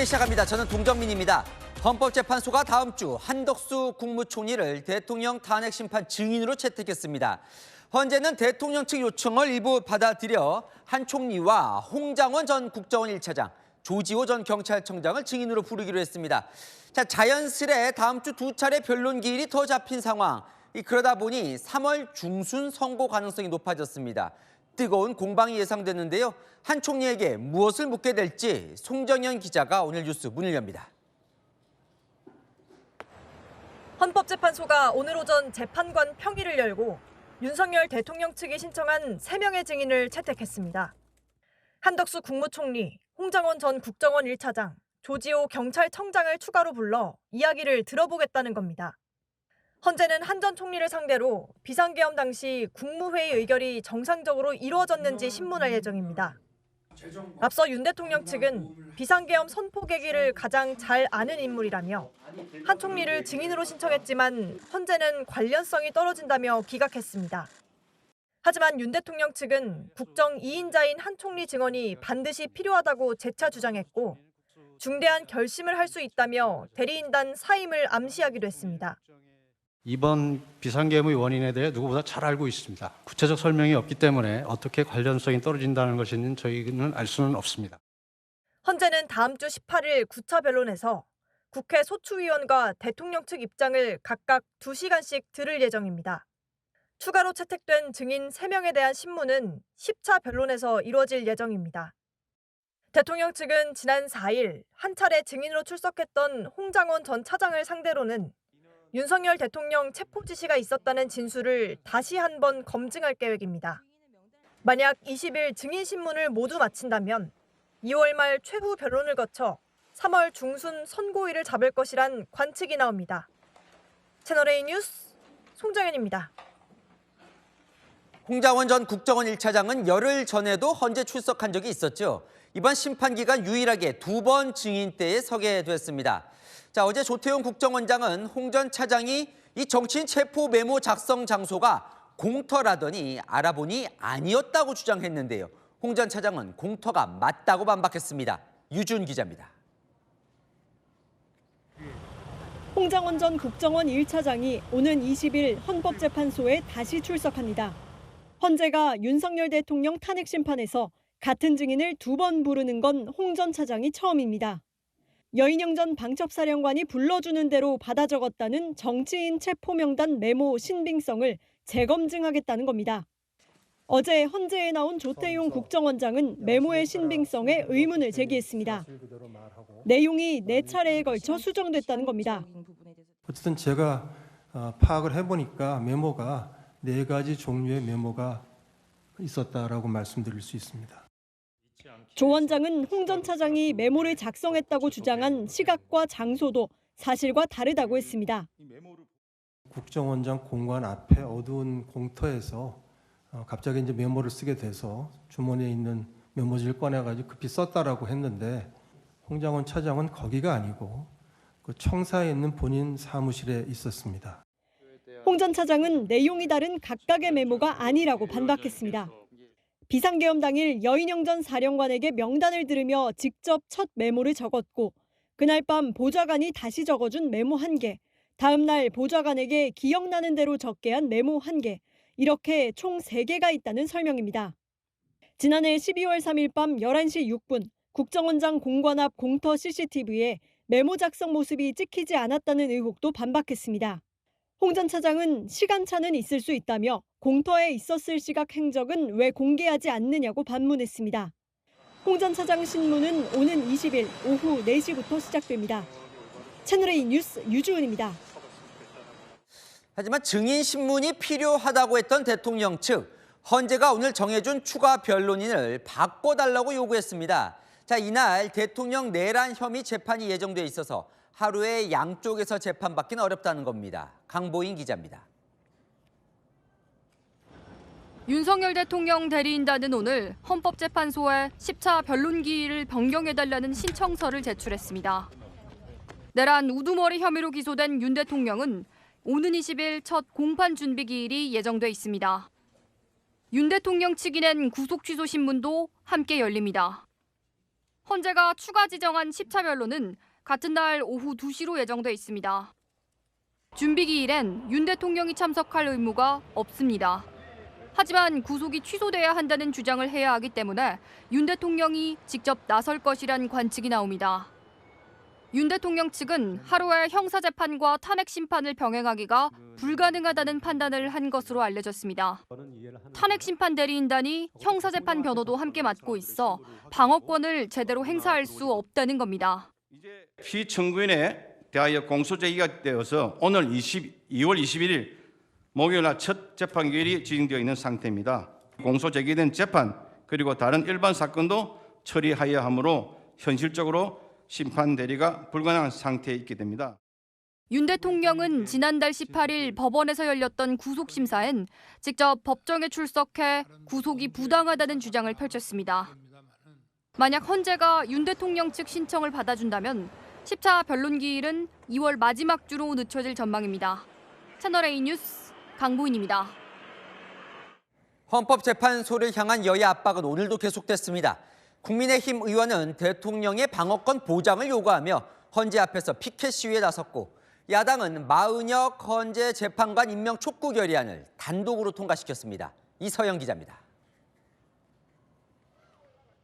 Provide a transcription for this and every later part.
뉴스데이 시작합니다. 저는 동정민입니다. 헌법재판소가 다음 주 한덕수 국무총리를 대통령 탄핵 심판 증인으로 채택했습니다. 헌재는 대통령 측 요청을 일부 받아들여 한 총리와 홍장원 전 국정원 1차장, 조지호 전 경찰청장을 증인으로 부르기로 했습니다. 자연스레 다음 주 두 차례 변론 기일이 더 잡힌 상황. 그러다 보니 3월 중순 선고 가능성이 높아졌습니다. 뜨거운 공방이 예상됐는데요. 한 총리에게 무엇을 묻게 될지 송정현 기자가 오늘 뉴스 문을 엽니다. 헌법재판소가 오늘 오전 재판관 평의를 열고 윤석열 대통령 측이 신청한 3명의 증인을 채택했습니다. 한덕수 국무총리, 홍장원 전 국정원 1차장, 조지호 경찰청장을 추가로 불러 이야기를 들어보겠다는 겁니다. 헌재는 한 전 총리를 상대로 비상계엄 당시 국무회의 의결이 정상적으로 이루어졌는지 신문할 예정입니다. 앞서 윤 대통령 측은 비상계엄 선포 계기를 가장 잘 아는 인물이라며 한 총리를 증인으로 신청했지만 헌재는 관련성이 떨어진다며 기각했습니다. 하지만 윤 대통령 측은 국정 2인자인 한 총리 증언이 반드시 필요하다고 재차 주장했고 중대한 결심을 할 수 있다며 대리인단 사임을 암시하기도 했습니다. 이번 비상계엄의 원인에 대해 누구보다 잘 알고 있습니다. 구체적 설명이 없기 때문에 어떻게 관련성이 떨어진다는 것인지 저희는 알 수는 없습니다. 헌재는 다음 주 18일 9차 변론에서 국회 소추위원과 대통령 측 입장을 각각 2시간씩 들을 예정입니다. 추가로 채택된 증인 3명에 대한 신문은 10차 변론에서 이루어질 예정입니다. 대통령 측은 지난 4일 한 차례 증인으로 출석했던 홍장원 전 차장을 상대로는 윤석열 대통령 체포 지시가 있었다는 진술을 다시 한번 검증할 계획입니다. 만약 20일 증인 신문을 모두 마친다면 2월 말 최후 변론을 거쳐 3월 중순 선고일을 잡을 것이란 관측이 나옵니다. 채널A 뉴스 송정현입니다. 홍장원 전 국정원 1차장은 열흘 전에도 헌재 출석한 적이 있었죠. 이번 심판 기간 유일하게 2번 증인대에 서게 됐습니다. 어제 조태용 국정원장은 홍 전 차장이 이 정치인 체포 메모 작성 장소가 공터라더니 알아보니 아니었다고 주장했는데요. 홍 전 차장은 공터가 맞다고 반박했습니다. 유준 기자입니다. 홍장원 전 국정원 1차장이 오는 20일 헌법재판소에 다시 출석합니다. 헌재가 윤석열 대통령 탄핵 심판에서 같은 증인을 2번 부르는 건 홍 전 차장이 처음입니다. 여인영 전 방첩사령관이 불러주는 대로 받아 적었다는 정치인 체포 명단 메모 신빙성을 재검증하겠다는 겁니다. 어제 헌재에 나온 조태용 국정원장은 메모의 신빙성에 의문을 제기했습니다. 내용이 4차례에 걸쳐 수정됐다는 겁니다. 어쨌든 제가 파악을 해보니까 메모가 4가지 종류의 메모가 있었다라고 말씀드릴 수 있습니다. 조 원장은 홍 전 차장이 메모를 작성했다고 주장한 시각과 장소도 사실과 다르다고 했습니다. 국정원장 공관 앞에 어두운 공터에서 갑자기 이제 메모를 쓰게 돼서 주머니에 있는 메모지를 꺼내가지고 급히 썼다라고 했는데 홍장원 차장은 거기가 아니고 그 청사에 있는 본인 사무실에 있었습니다. 홍 전 차장은 내용이 다른 각각의 메모가 아니라고 반박했습니다. 비상계엄 당일 여인영 전 사령관에게 명단을 들으며 직접 첫 메모를 적었고 그날 밤 보좌관이 다시 적어준 메모 1개, 다음 날 보좌관에게 기억나는 대로 적게 한 메모 1개, 이렇게 총 3개가 있다는 설명입니다. 지난해 12월 3일 밤 11시 6분 국정원장 공관 앞 공터 CCTV에 메모 작성 모습이 찍히지 않았다는 의혹도 반박했습니다. 홍 전 차장은 시간차는 있을 수 있다며 공터에 있었을 시각 행적은 왜 공개하지 않느냐고 반문했습니다. 홍 전 차장 신문은 오는 20일 오후 4시부터 시작됩니다. 채널A 뉴스 유주은입니다. 하지만 증인 신문이 필요하다고 했던 대통령 측, 헌재가 오늘 정해준 추가 변론인을 바꿔달라고 요구했습니다. 이날 대통령 내란 혐의 재판이 예정돼 있어서 하루에 양쪽에서 재판받기는 어렵다는 겁니다. 강보인 기자입니다. 윤석열 대통령 대리인단은 오늘 헌법재판소에 10차 변론 기일을 변경해달라는 신청서를 제출했습니다. 내란 우두머리 혐의로 기소된 윤 대통령은 오는 20일 첫 공판 준비 기일이 예정돼 있습니다. 윤 대통령 측이 낸 구속 취소 신문도 함께 열립니다. 헌재가 추가 지정한 10차 변론은 같은 날 오후 2시로 예정돼 있습니다. 준비기일엔 윤 대통령이 참석할 의무가 없습니다. 하지만 구속이 취소돼야 한다는 주장을 해야 하기 때문에 윤 대통령이 직접 나설 것이란 관측이 나옵니다. 윤 대통령 측은 하루에 형사재판과 탄핵심판을 병행하기가 불가능하다는 판단을 한 것으로 알려졌습니다. 탄핵심판 대리인단이 형사재판 변호도 함께 맡고 있어 방어권을 제대로 행사할 수 없다는 겁니다. 피청구인에 대하여 공소제기가 되어서 오늘 2월 21일 목요일 날 첫 재판기일이 진행되어 있는 상태입니다. 공소제기된 재판 그리고 다른 일반 사건도 처리하여야 하므로 현실적으로 심판 대리가 불가능한 상태에 있게 됩니다. 윤 대통령은 지난달 18일 법원에서 열렸던 구속심사엔 직접 법정에 출석해 구속이 부당하다는 주장을 펼쳤습니다. 만약 헌재가 윤 대통령 측 신청을 받아준다면 10차 변론기일은 2월 마지막 주로 늦춰질 전망입니다. 채널A 뉴스 강보인입니다. 헌법재판소를 향한 여야 압박은 오늘도 계속됐습니다. 국민의힘 의원은 대통령의 방어권 보장을 요구하며 헌재 앞에서 피켓 시위에 나섰고 야당은 마은혁 헌재 재판관 임명 촉구 결의안을 단독으로 통과시켰습니다. 이서영 기자입니다.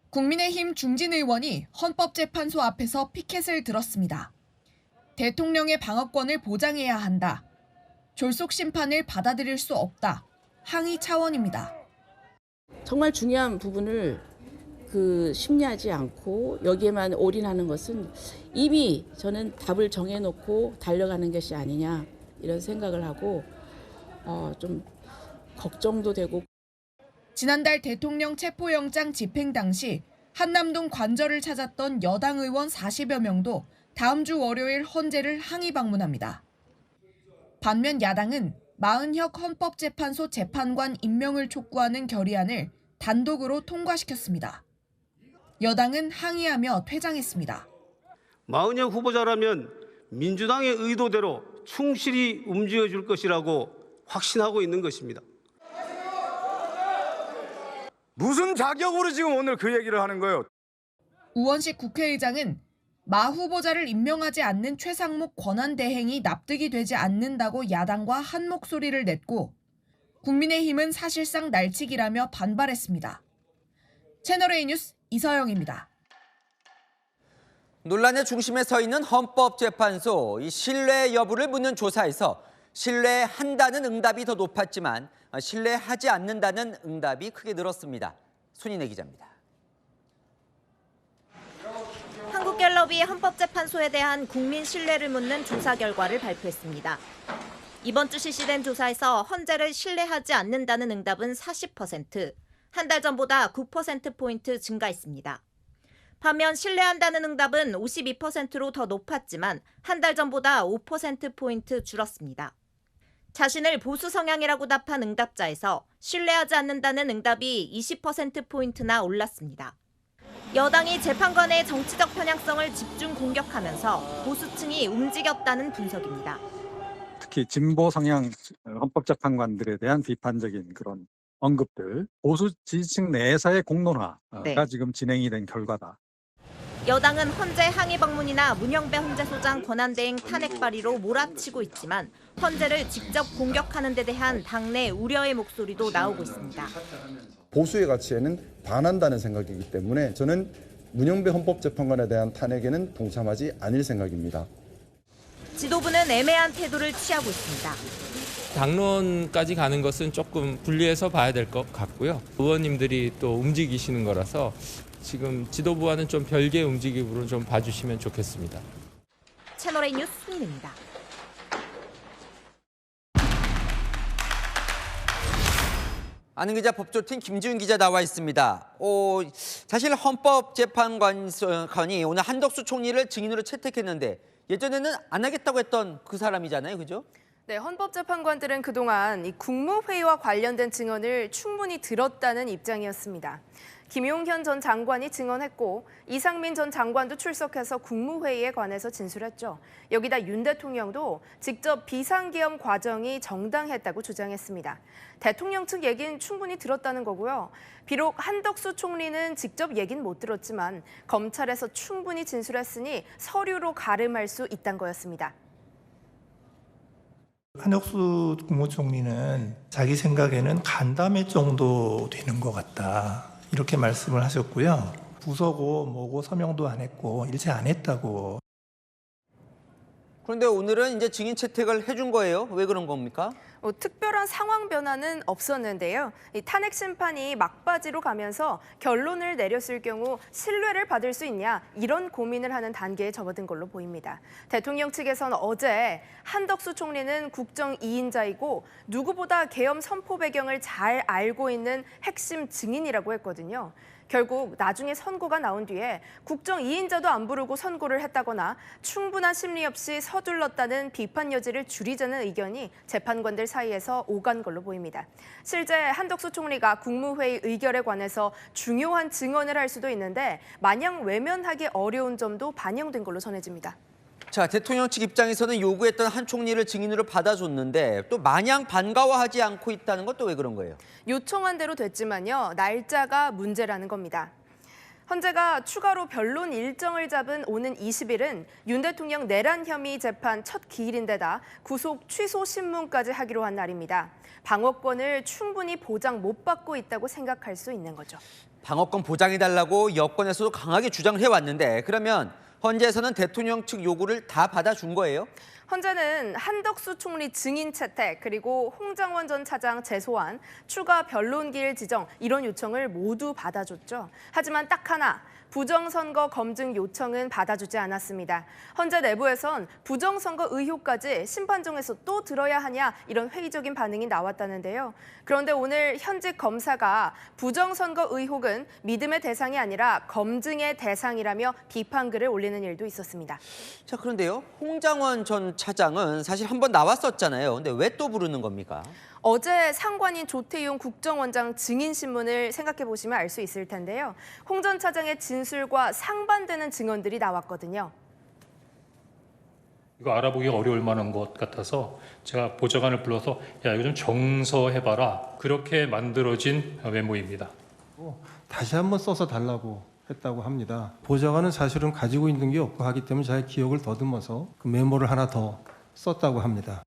국민의힘 중진 의원이 헌법재판소 앞에서 피켓을 들었습니다. 대통령의 방어권을 보장해야 한다. 졸속 심판을 받아들일 수 없다. 항의 차원입니다. 정말 중요한 부분을 심리하지 않고 여기에만 올인하는 것은 이미 저는 답을 정해놓고 달려가는 것이 아니냐 이런 생각을 하고 좀 걱정도 되고. 지난달 대통령 체포영장 집행 당시 한남동 관저를 찾았던 여당 의원 40여 명도 다음 주 월요일 헌재를 항의 방문합니다. 반면 야당은 마은혁 헌법재판소 재판관 임명을 촉구하는 결의안을 단독으로 통과시켰습니다. 여당은 항의하며 퇴장했습니다. 마은혁 후보자라면 민주당의 의도대로 충실히 움직여줄 것이라고 확신하고 있는 것입니다. 무슨 자격으로 지금 오늘 그 얘기를 하는 거예요? 우원식 국회의장은 마 후보자를 임명하지 않는 최상목 권한대행이 납득이 되지 않는다고 야당과 한 목소리를 냈고 국민의힘은 사실상 날치기라며 반발했습니다. 채널A 뉴스 이서영입니다. 논란의 중심에 서 있는 헌법재판소, 이 신뢰 여부를 묻는 조사에서 신뢰한다는 응답이 더 높았지만 신뢰하지 않는다는 응답이 크게 늘었습니다. 손인혜 기자입니다. 한국갤럽이 헌법재판소에 대한 국민 신뢰를 묻는 조사 결과를 발표했습니다. 이번 주 실시된 조사에서 헌재를 신뢰하지 않는다는 응답은 40%, 한 달 전보다 9%포인트 증가했습니다. 반면 신뢰한다는 응답은 52%로 더 높았지만 한 달 전보다 5%포인트 줄었습니다. 자신을 보수 성향이라고 답한 응답자에서 신뢰하지 않는다는 응답이 20%포인트나 올랐습니다. 여당이 재판관의 정치적 편향성을 집중 공격하면서 보수층이 움직였다는 분석입니다. 특히 진보 성향 헌법재판관들에 대한 비판적인 그런 언급들, 보수 지지층 내에서의 공론화가 지금 진행이 된 결과다. 여당은 헌재 항의 방문이나 문영배 헌재소장 권한대행 탄핵 발의로 몰아치고 있지만 헌재를 직접 공격하는 데 대한 당내 우려의 목소리도 나오고 있습니다. 보수의 가치에는 반한다는 생각이기 때문에 저는 문영배 헌법재판관에 대한 탄핵에는 동참하지 않을 생각입니다. 지도부는 애매한 태도를 취하고 있습니다. 당론까지 가는 것은 조금 분리해서 봐야 될 것 같고요. 의원님들이 또 움직이시는 거라서 지금 지도부와는 좀 별개의 움직임으로 좀 봐주시면 좋겠습니다. 채널A 뉴스 손인혜입니다. 아는 기자 법조팀 김지훈 기자 나와 있습니다. 사실 헌법재판관이 오늘 한덕수 총리를 증인으로 채택했는데 예전에는 안 하겠다고 했던 그 사람이잖아요, 그죠? 네, 헌법재판관들은 그동안 이 국무회의와 관련된 증언을 충분히 들었다는 입장이었습니다. 김용현 전 장관이 증언했고 이상민 전 장관도 출석해서 국무회의에 관해서 진술했죠. 여기다 윤 대통령도 직접 비상계엄 과정이 정당했다고 주장했습니다. 대통령 측 얘기는 충분히 들었다는 거고요. 비록 한덕수 총리는 직접 얘기는 못 들었지만 검찰에서 충분히 진술했으니 서류로 가름할 수 있다는 거였습니다. 한덕수 국무총리는 자기 생각에는 간담회 정도 되는 것 같다. 이렇게 말씀을 하셨고요. 부서고 뭐고 서명도 안 했고 일체 안 했다고. 그런데 오늘은 이제 증인 채택을 해준 거예요. 왜 그런 겁니까? 특별한 상황 변화는 없었는데요. 이 탄핵 심판이 막바지로 가면서 결론을 내렸을 경우 신뢰를 받을 수 있냐 이런 고민을 하는 단계에 접어든 걸로 보입니다. 대통령 측에서는 어제 한덕수 총리는 국정 2인자이고 누구보다 계엄 선포 배경을 잘 알고 있는 핵심 증인이라고 했거든요. 결국 나중에 선고가 나온 뒤에 국정 2인자도 안 부르고 선고를 했다거나 충분한 심리 없이 서둘렀다는 비판 여지를 줄이자는 의견이 재판관들 사이에서 오간 걸로 보입니다. 실제 한덕수 총리가 국무회의 의결에 관해서 중요한 증언을 할 수도 있는데 마냥 외면하기 어려운 점도 반영된 걸로 전해집니다. 자, 대통령 측 입장에서는 요구했던 한 총리를 증인으로 받아줬는데 또 마냥 반가워하지 않고 있다는 건 또 왜 그런 거예요? 요청한 대로 됐지만요. 날짜가 문제라는 겁니다. 헌재가 추가로 변론 일정을 잡은 오는 20일은 윤 대통령 내란 혐의 재판 첫 기일인데다 구속 취소 신문까지 하기로 한 날입니다. 방어권을 충분히 보장 못 받고 있다고 생각할 수 있는 거죠. 방어권 보장해달라고 여권에서도 강하게 주장을 해왔는데 그러면 헌재에서는 대통령 측 요구를 다 받아준 거예요? 헌재는 한덕수 총리 증인 채택 그리고 홍장원 전 차장 재소환, 추가 변론기일 지정 이런 요청을 모두 받아줬죠. 하지만 딱 하나, 부정선거 검증 요청은 받아주지 않았습니다. 헌재 내부에선 부정선거 의혹까지 심판정에서 또 들어야 하냐 이런 회의적인 반응이 나왔다는데요. 그런데 오늘 현직 검사가 부정선거 의혹은 믿음의 대상이 아니라 검증의 대상이라며 비판글을 올리는 일도 있었습니다. 자, 그런데요. 홍장원 전 차장은 사실 한번 나왔었잖아요. 근데 왜 또 부르는 겁니까? 어제 상관인 조태용 국정원장 증인 신문을 생각해 보시면 알 수 있을 텐데요. 홍 전 차장의 진술과 상반되는 증언들이 나왔거든요. 이거 알아보기가 어려울 만한 것 같아서 제가 보좌관을 불러서 야, 이거 좀 정서해봐라. 그렇게 만들어진 메모입니다. 다시 한번 써서 달라고 했다고 합니다. 보좌관은 사실은 가지고 있는 게 없고 하기 때문에 자기 기억을 더듬어서 그 메모를 하나 더 썼다고 합니다.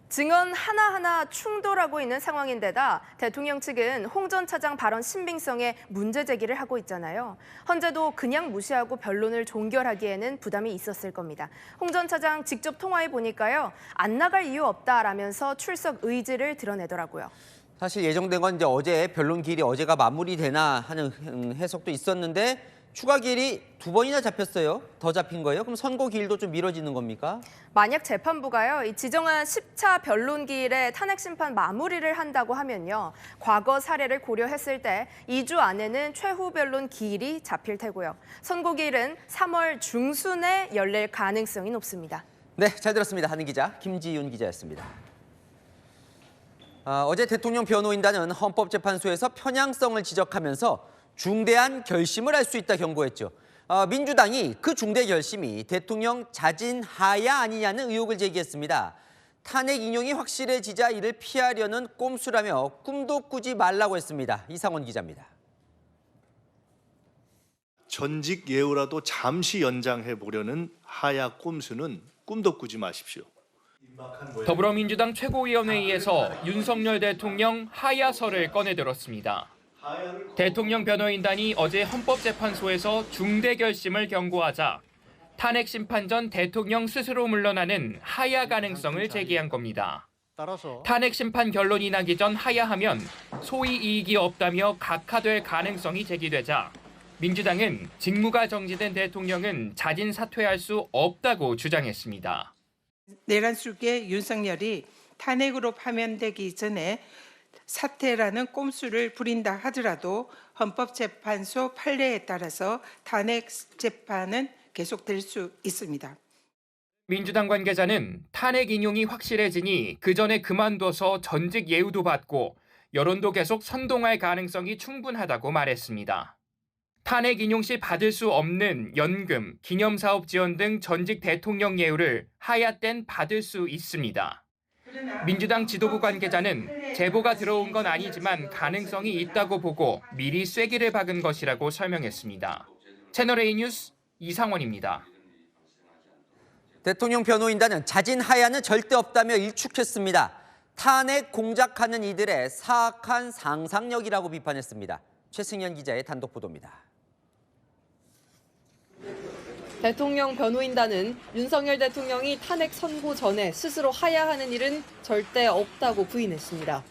증언 하나하나 충돌하고 있는 상황인데다 대통령 측은 홍 전 차장 발언 신빙성에 문제 제기를 하고 있잖아요. 헌재도 그냥 무시하고 변론을 종결하기에는 부담이 있었을 겁니다. 홍 전 차장 직접 통화해 보니까요. 안 나갈 이유 없다라면서 출석 의지를 드러내더라고요. 사실 예정된 건 이제 어제 변론 기일이 어제가 마무리되나 하는 해석도 있었는데 추가 기일이 2번이나 잡혔어요. 더 잡힌 거예요? 그럼 선고 기일도 좀 미뤄지는 겁니까? 만약 재판부가요, 이 지정한 10차 변론 기일에 탄핵 심판 마무리를 한다고 하면요. 과거 사례를 고려했을 때 2주 안에는 최후 변론 기일이 잡힐 테고요. 선고 기일은 3월 중순에 열릴 가능성이 높습니다. 네, 잘 들었습니다. 하는 기자 김지윤 기자였습니다. 어제 대통령 변호인단은 헌법재판소에서 편향성을 지적하면서 중대한 결심을 할 수 있다 경고했죠. 민주당이 그 중대 결심이 대통령 자진 하야 아니냐는 의혹을 제기했습니다. 탄핵 인용이 확실해지자 이를 피하려는 꼼수라며 꿈도 꾸지 말라고 했습니다. 이상원 기자입니다. 전직 예우라도 잠시 연장해 보려는 하야 꼼수는 꿈도 꾸지 마십시오. 더불어민주당 최고위원회의에서 윤석열 대통령 하야설을 꺼내들었습니다. 대통령 변호인단이 어제 헌법재판소에서 중대 결심을 경고하자 탄핵 심판 전 대통령 스스로 물러나는 하야 가능성을 제기한 겁니다. 탄핵 심판 결론이 나기 전 하야하면 소위 이익이 없다며 각하될 가능성이 제기되자 민주당은 직무가 정지된 대통령은 자진 사퇴할 수 없다고 주장했습니다. 내란 수계 윤석열이 탄핵으로 파면되기 전에 사퇴라는 꼼수를 부린다 하더라도 헌법재판소 판례에 따라서 탄핵 재판은 계속될 수 있습니다. 민주당 관계자는 탄핵 인용이 확실해지니 그 전에 그만둬서 전직 예우도 받고 여론도 계속 선동할 가능성이 충분하다고 말했습니다. 탄핵 인용 시 받을 수 없는 연금, 기념사업 지원 등 전직 대통령 예우를 하야 땐 받을 수 있습니다. 민주당 지도부 관계자는 제보가 들어온 건 아니지만 가능성이 있다고 보고 미리 쐐기를 박은 것이라고 설명했습니다. 채널A 뉴스 이상원입니다. 대통령 변호인단은 자진 하야는 절대 없다며 일축했습니다. 탄핵 공작하는 이들의 사악한 상상력이라고 비판했습니다. 최승현 기자의 단독 보도입니다. 대통령 변호인단은 윤석열 대통령이 탄핵 선고 전에 스스로 하야하는 일은 절대 없다고 부인했습니다.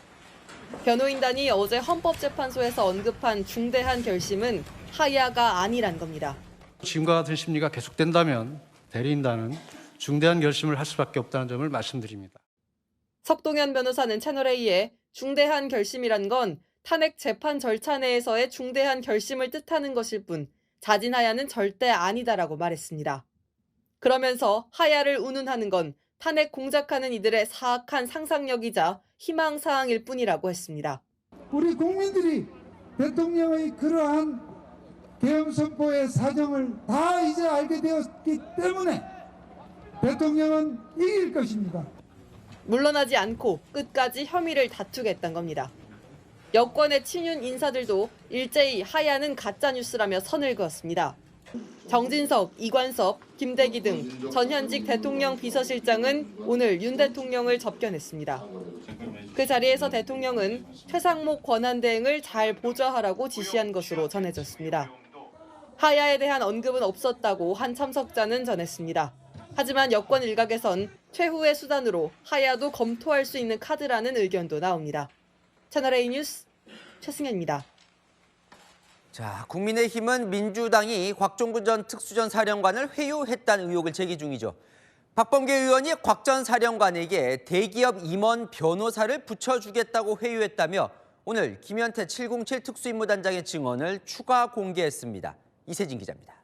변호인단이 어제 헌법재판소에서 언급한 중대한 결심은 하야가 아니란 겁니다. 지금과 같은 심리가 계속된다면 대리인단은 중대한 결심을 할 수밖에 없다는 점을 말씀드립니다. 석동현 변호사는 채널A에 중대한 결심이란 건 탄핵 재판 절차 내에서의 중대한 결심을 뜻하는 것일 뿐 자진 하야는 절대 아니다라고 말했습니다. 그러면서 하야를 운운하는 건 탄핵 공작하는 이들의 사악한 상상력이자 희망사항일 뿐이라고 했습니다. 우리 국민들이 대통령의 그러한 계엄 선포의 사정을 다 이제 알게 되었기 때문에 대통령은 이길 것입니다. 물러나지 않고 끝까지 혐의를 다투겠다는 겁니다. 여권의 친윤 인사들도 일제히 하야는 가짜뉴스라며 선을 그었습니다. 정진석, 이관섭, 김대기 등 전현직 대통령 비서실장은 오늘 윤 대통령을 접견했습니다. 그 자리에서 대통령은 최상목 권한대행을 잘 보좌하라고 지시한 것으로 전해졌습니다. 하야에 대한 언급은 없었다고 한 참석자는 전했습니다. 하지만 여권 일각에선 최후의 수단으로 하야도 검토할 수 있는 카드라는 의견도 나옵니다. 채널A 뉴스 최승현입니다. 자, 국민의힘은 민주당이 곽종근 전 특수전 사령관을 회유했다는 의혹을 제기 중이죠. 박범계 의원이 곽 전 사령관에게 대기업 임원 변호사를 붙여주겠다고 회유했다며 오늘 김현태 707 특수임무단장의 증언을 추가 공개했습니다. 이세진 기자입니다.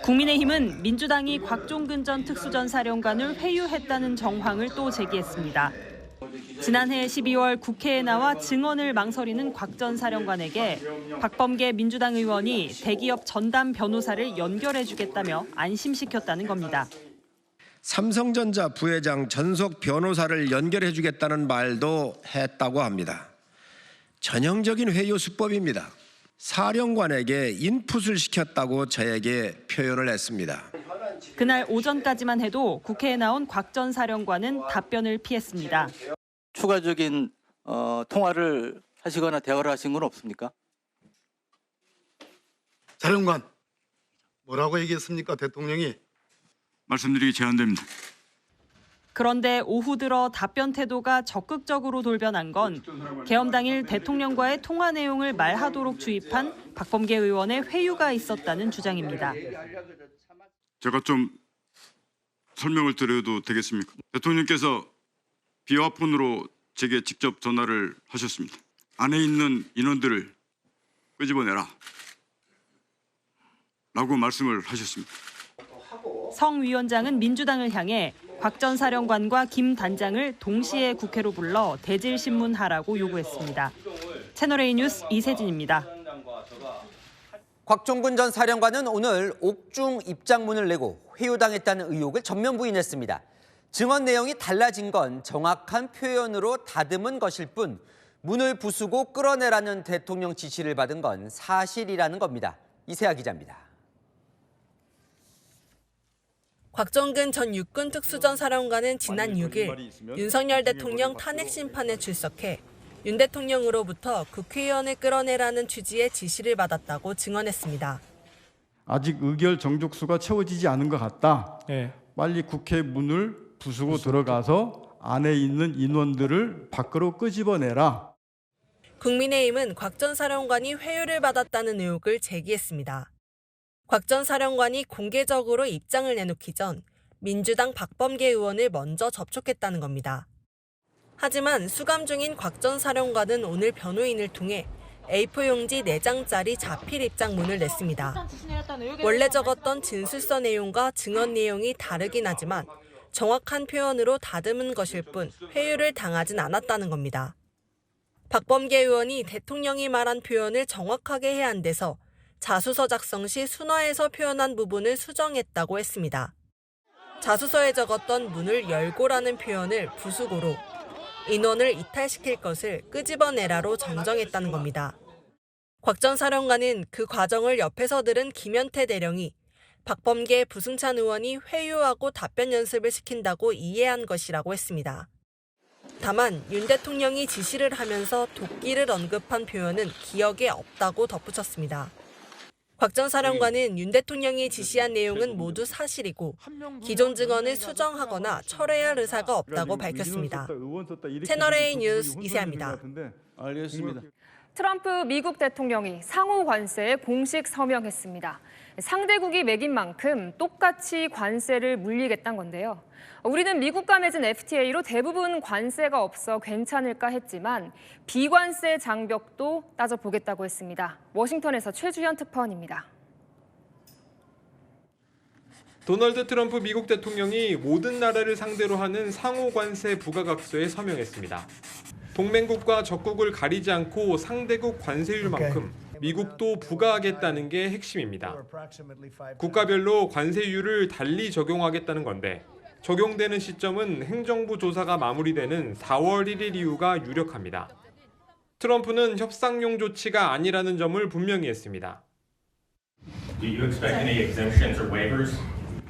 국민의힘은 민주당이 곽종근 전 특수전 사령관을 회유했다는 정황을 또 제기했습니다. 지난해 12월 국회에 나와 증언을 망설이는 곽 전 사령관에게 박범계 민주당 의원이 대기업 전담 변호사를 연결해주겠다며 안심시켰다는 겁니다. 삼성전자 부회장 전속 변호사를 연결해주겠다는 말도 했다고 합니다. 전형적인 회유 수법입니다. 사령관에게 인풋을 시켰다고 저에게 표현을 했습니다. 그날 오전까지만 해도 국회에 나온 곽 전 사령관은 답변을 피했습니다. 추가적인 통화를 하시거나 대화를 하신 건 없습니까? 사령관, 뭐라고 얘기했습니까, 대통령이? 말씀드리기 제한됩니다. 그런데 오후 들어 답변 태도가 적극적으로 돌변한 건 계엄 당일 대통령과의 통화 내용을 말하도록 주입한 박범계 의원의 회유가 있었다는 주장입니다. 제가 좀 설명을 드려도 되겠습니까? 대통령께서 비화폰으로 제게 직접 전화를 하셨습니다. 안에 있는 인원들을 끄집어내라 라고 말씀을 하셨습니다. 성 위원장은 민주당을 향해 곽 전 사령관과 김 단장을 동시에 국회로 불러 대질신문하라고 요구했습니다. 채널A 뉴스 이세진입니다. 곽종근 전 사령관은 오늘 옥중 입장문을 내고 회유당했다는 의혹을 전면 부인했습니다. 증언 내용이 달라진 건 정확한 표현으로 다듬은 것일 뿐 문을 부수고 끌어내라는 대통령 지시를 받은 건 사실이라는 겁니다. 이세아 기자입니다. 곽종근 전 육군 특수전 사령관은 지난 6일 윤석열 대통령 탄핵 심판에 출석해 윤 대통령으로부터 국회의원을 끌어내라는 취지의 지시를 받았다고 증언했습니다. 아직 의결 정족수가 채워지지 않은 것 같다. 빨리 국회 문을 부수고 들어가서 안에 있는 인원들을 밖으로 끄집어내라. 국민의힘은 곽 전 사령관이 회유를 받았다는 의혹을 제기했습니다. 곽 전 사령관이 공개적으로 입장을 내놓기 전 민주당 박범계 의원을 먼저 접촉했다는 겁니다. 하지만 수감 중인 곽 전 사령관은 오늘 변호인을 통해 A4 용지 4장짜리 자필 입장문을 냈습니다. 원래 적었던 진술서 내용과 증언 내용이 다르긴 하지만 정확한 표현으로 다듬은 것일 뿐 회유를 당하진 않았다는 겁니다. 박범계 의원이 대통령이 말한 표현을 정확하게 해야 한대서 자수서 작성 시 순화해서 표현한 부분을 수정했다고 했습니다. 자수서에 적었던 문을 열고라는 표현을 부수고로 인원을 이탈시킬 것을 끄집어내라로 정정했다는 겁니다. 곽 전 사령관은 그 과정을 옆에서 들은 김현태 대령이 박범계, 부승찬 의원이 회유하고 답변 연습을 시킨다고 이해한 것이라고 했습니다. 다만 윤 대통령이 지시를 하면서 도끼를 언급한 표현은 기억에 없다고 덧붙였습니다. 곽 전 사령관은 윤 대통령이 지시한 내용은 모두 사실이고 기존 증언을 수정하거나 철회할 의사가 없다고 밝혔습니다. 채널A 뉴스 이세아입니다. 알겠습니다. 트럼프 미국 대통령이 상호 관세에 공식 서명했습니다. 상대국이 매긴 만큼 똑같이 관세를 물리겠다는 건데요. 우리는 미국과 맺은 FTA로 대부분 관세가 없어 괜찮을까 했지만 비관세 장벽도 따져보겠다고 했습니다. 워싱턴에서 최주현 특파원입니다. 도널드 트럼프 미국 대통령이 모든 나라를 상대로 하는 상호 관세 부가각서에 서명했습니다. 동맹국과 적국을 가리지 않고 상대국 관세율만큼 미국도 부과하겠다는 게 핵심입니다. 국가별로 관세율을 달리 적용하겠다는 건데 적용되는 시점은 행정부 조사가 마무리되는 4월 1일 이후가 유력합니다. 트럼프는 협상용 조치가 아니라는 점을 분명히 했습니다. Do you expect any exemptions or waivers?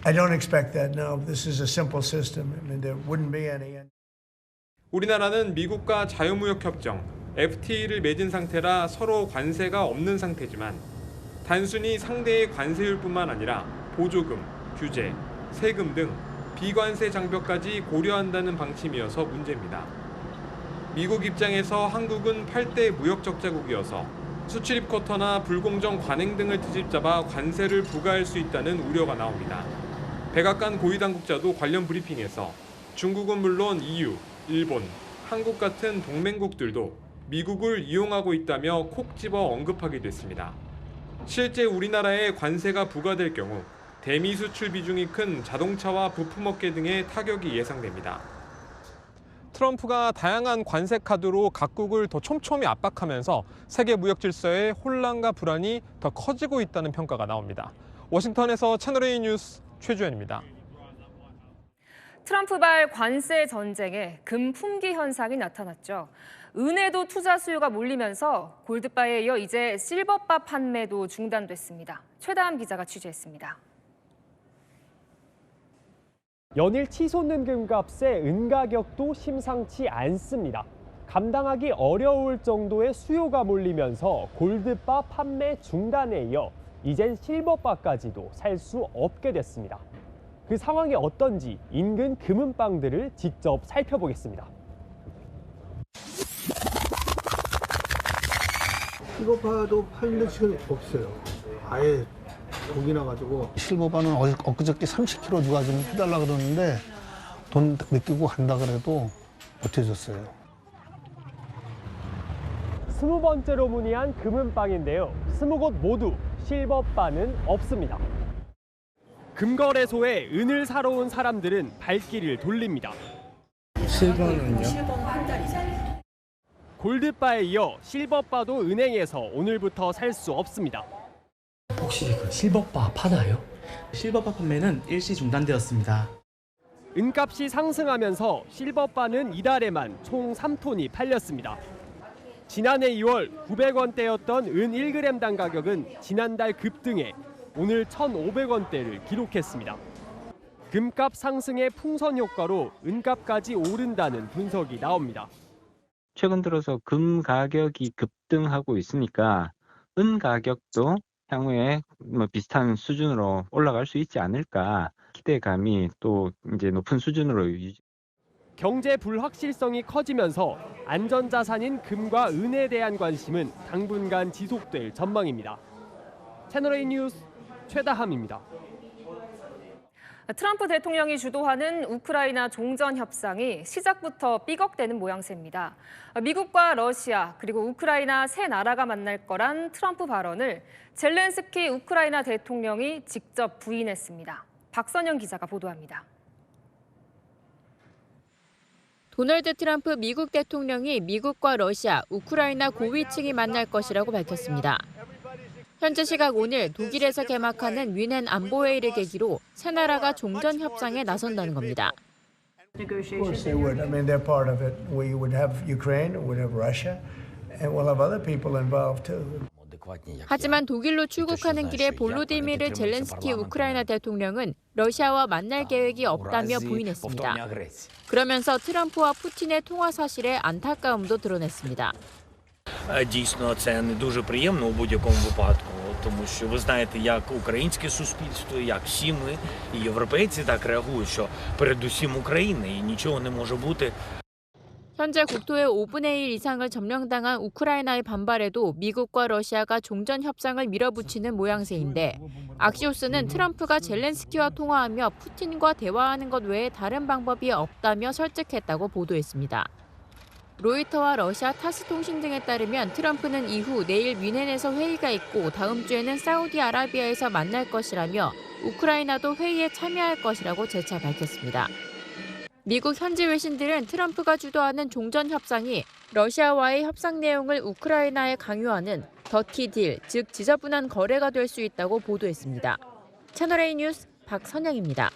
I don't expect that. No, this is a simple system. I mean, there wouldn't be any. 우리나라는 미국과 자유무역 협정 FTA를 맺은 상태라 서로 관세가 없는 상태지만 단순히 상대의 관세율뿐만 아니라 보조금, 규제, 세금 등 비관세 장벽까지 고려한다는 방침이어서 문제입니다. 미국 입장에서 한국은 8대 무역 적자국이어서 수출입 쿼터나 불공정 관행 등을 트집잡아 관세를 부과할 수 있다는 우려가 나옵니다. 백악관 고위 당국자도 관련 브리핑에서 중국은 물론 EU, 일본, 한국 같은 동맹국들도 미국을 이용하고 있다며 콕 집어 언급하기도 했습니다. 실제 우리나라에 관세가 부과될 경우 대미 수출 비중이 큰 자동차와 부품업계 등의 타격이 예상됩니다. 트럼프가 다양한 관세 카드로 각국을 더 촘촘히 압박하면서 세계 무역 질서의 혼란과 불안이 더 커지고 있다는 평가가 나옵니다. 워싱턴에서 채널A 뉴스 최주현입니다. 트럼프발 관세 전쟁에 금 품귀 현상이 나타났죠. 은에도 투자 수요가 몰리면서 골드바에 이어 이제 실버바 판매도 중단됐습니다. 최다함 기자가 취재했습니다. 연일 치솟는 금값에 은 가격도 심상치 않습니다. 감당하기 어려울 정도의 수요가 몰리면서 골드바 판매 중단에 이어 이젠 실버바까지도 살 수 없게 됐습니다. 그 상황이 어떤지 인근 금은방들을 직접 살펴보겠습니다. 실버바도 팔리는 지금 없어요. 아예 독이 나가지고. 실버바는 엊그저께 30kg 누가 좀 해달라 그러는데 돈 맡기고 간다 그래도 못 해줬어요. 20번째로 문의한 금은방인데요. 20곳 모두 실버바는 없습니다. 금거래소에 은을 사러 온 사람들은 발길을 돌립니다. 실버는요? 실버는 한 달 이상. 골드바에 이어 실버바도 은행에서 오늘부터 살 수 없습니다. 혹시 그 실버바 파나요? 실버바 판매는 일시 중단되었습니다. 은값이 상승하면서 실버바는 이달에만 총 3톤이 팔렸습니다. 지난해 2월 900원대였던 은 1g당 가격은 지난달 급등해 오늘 1,500원대를 기록했습니다. 금값 상승의 풍선 효과로 은값까지 오른다는 분석이 나옵니다. 최근 들어서 금 가격이 급등하고 있으니까 은 가격도 향후에 비슷한 수준으로 올라갈 수 있지 않을까 기대감이 또 이제 높은 수준으로 유지. 경제 불확실성이 커지면서 안전자산인 금과 은에 대한 관심은 당분간 지속될 전망입니다. 채널A 뉴스 최다함입니다. 트럼프 대통령이 주도하는 우크라이나 종전 협상이 시작부터 삐걱대는 모양새입니다. 미국과 러시아 그리고 우크라이나 세 나라가 만날 거란 트럼프 발언을 젤렌스키 우크라이나 대통령이 직접 부인했습니다. 박선영 기자가 보도합니다. 도널드 트럼프 미국 대통령이 미국과 러시아, 우크라이나 고위층이 만날 것이라고 밝혔습니다. 현재 시각 오늘 독일에서 개막하는 뮌헨 안보회의를 계기로 세 나라가 종전 협상에 나선다는 겁니다. Of course they would. I mean, they're part of it. We would have Ukraine, we would have Russia, and we'll have other people involved too. 하지만 독일로 출국하는 길에 볼로디미르 젤렌스키 우크라이나 대통령은 러시아와 만날 계획이 없다며 부인했습니다. 그러면서 트럼프와 푸틴의 통화 사실에 안타까움도 드러냈습니다. Дійсно, це не дуже приємно у будь-якому випадку, тому що ви знаєте, як українське суспільство, як всі ми, і європейці так реагують, що передусім Україна, і нічого не може бути. 현재 국토의 5분의 1 이상을 점령당한 우크라이나의 반발에도 미국과 러시아가 종전 협상을 밀어붙이는 모양새인데 악시오스는 트럼프가 젤렌스키와 통화하며 푸틴과 대화하는 것 외에 다른 방법이 없다며 설득했다고 보도했습니다. 로이터와 러시아 타스 통신 등에 따르면 트럼프는 이후 내일 뮌헨에서 회의가 있고 다음 주에는 사우디아라비아에서 만날 것이라며 우크라이나도 회의에 참여할 것이라고 재차 밝혔습니다. 미국 현지 외신들은 트럼프가 주도하는 종전 협상이 러시아와의 협상 내용을 우크라이나에 강요하는 더티 딜, 즉 지저분한 거래가 될 수 있다고 보도했습니다. 채널A 뉴스 박선영입니다.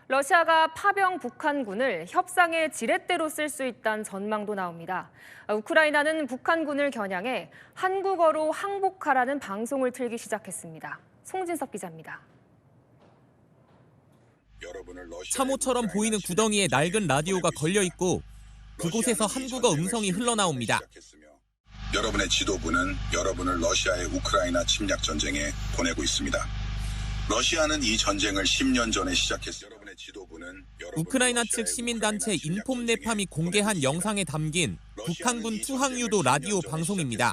러시아가 파병 북한군을 협상의 지렛대로 쓸 수 있다는 전망도 나옵니다. 우크라이나는 북한군을 겨냥해 한국어로 항복하라는 방송을 틀기 시작했습니다. 송진석 기자입니다. 참호처럼 보이는 구덩이에 낡은 라디오가 걸려 있고 그곳에서 한국어 음성이 흘러나옵니다. 여러분의 지도부는 여러분을 러시아의 우크라이나 침략 전쟁에 보내고 있습니다. 러시아는 이 전쟁을 10년 전에 시작했습니다. 여러분의 지도부는 우크라이나 측 시민단체 인폼네팜이 공개한 영상에 담긴 북한군 투항유도 라디오 방송입니다.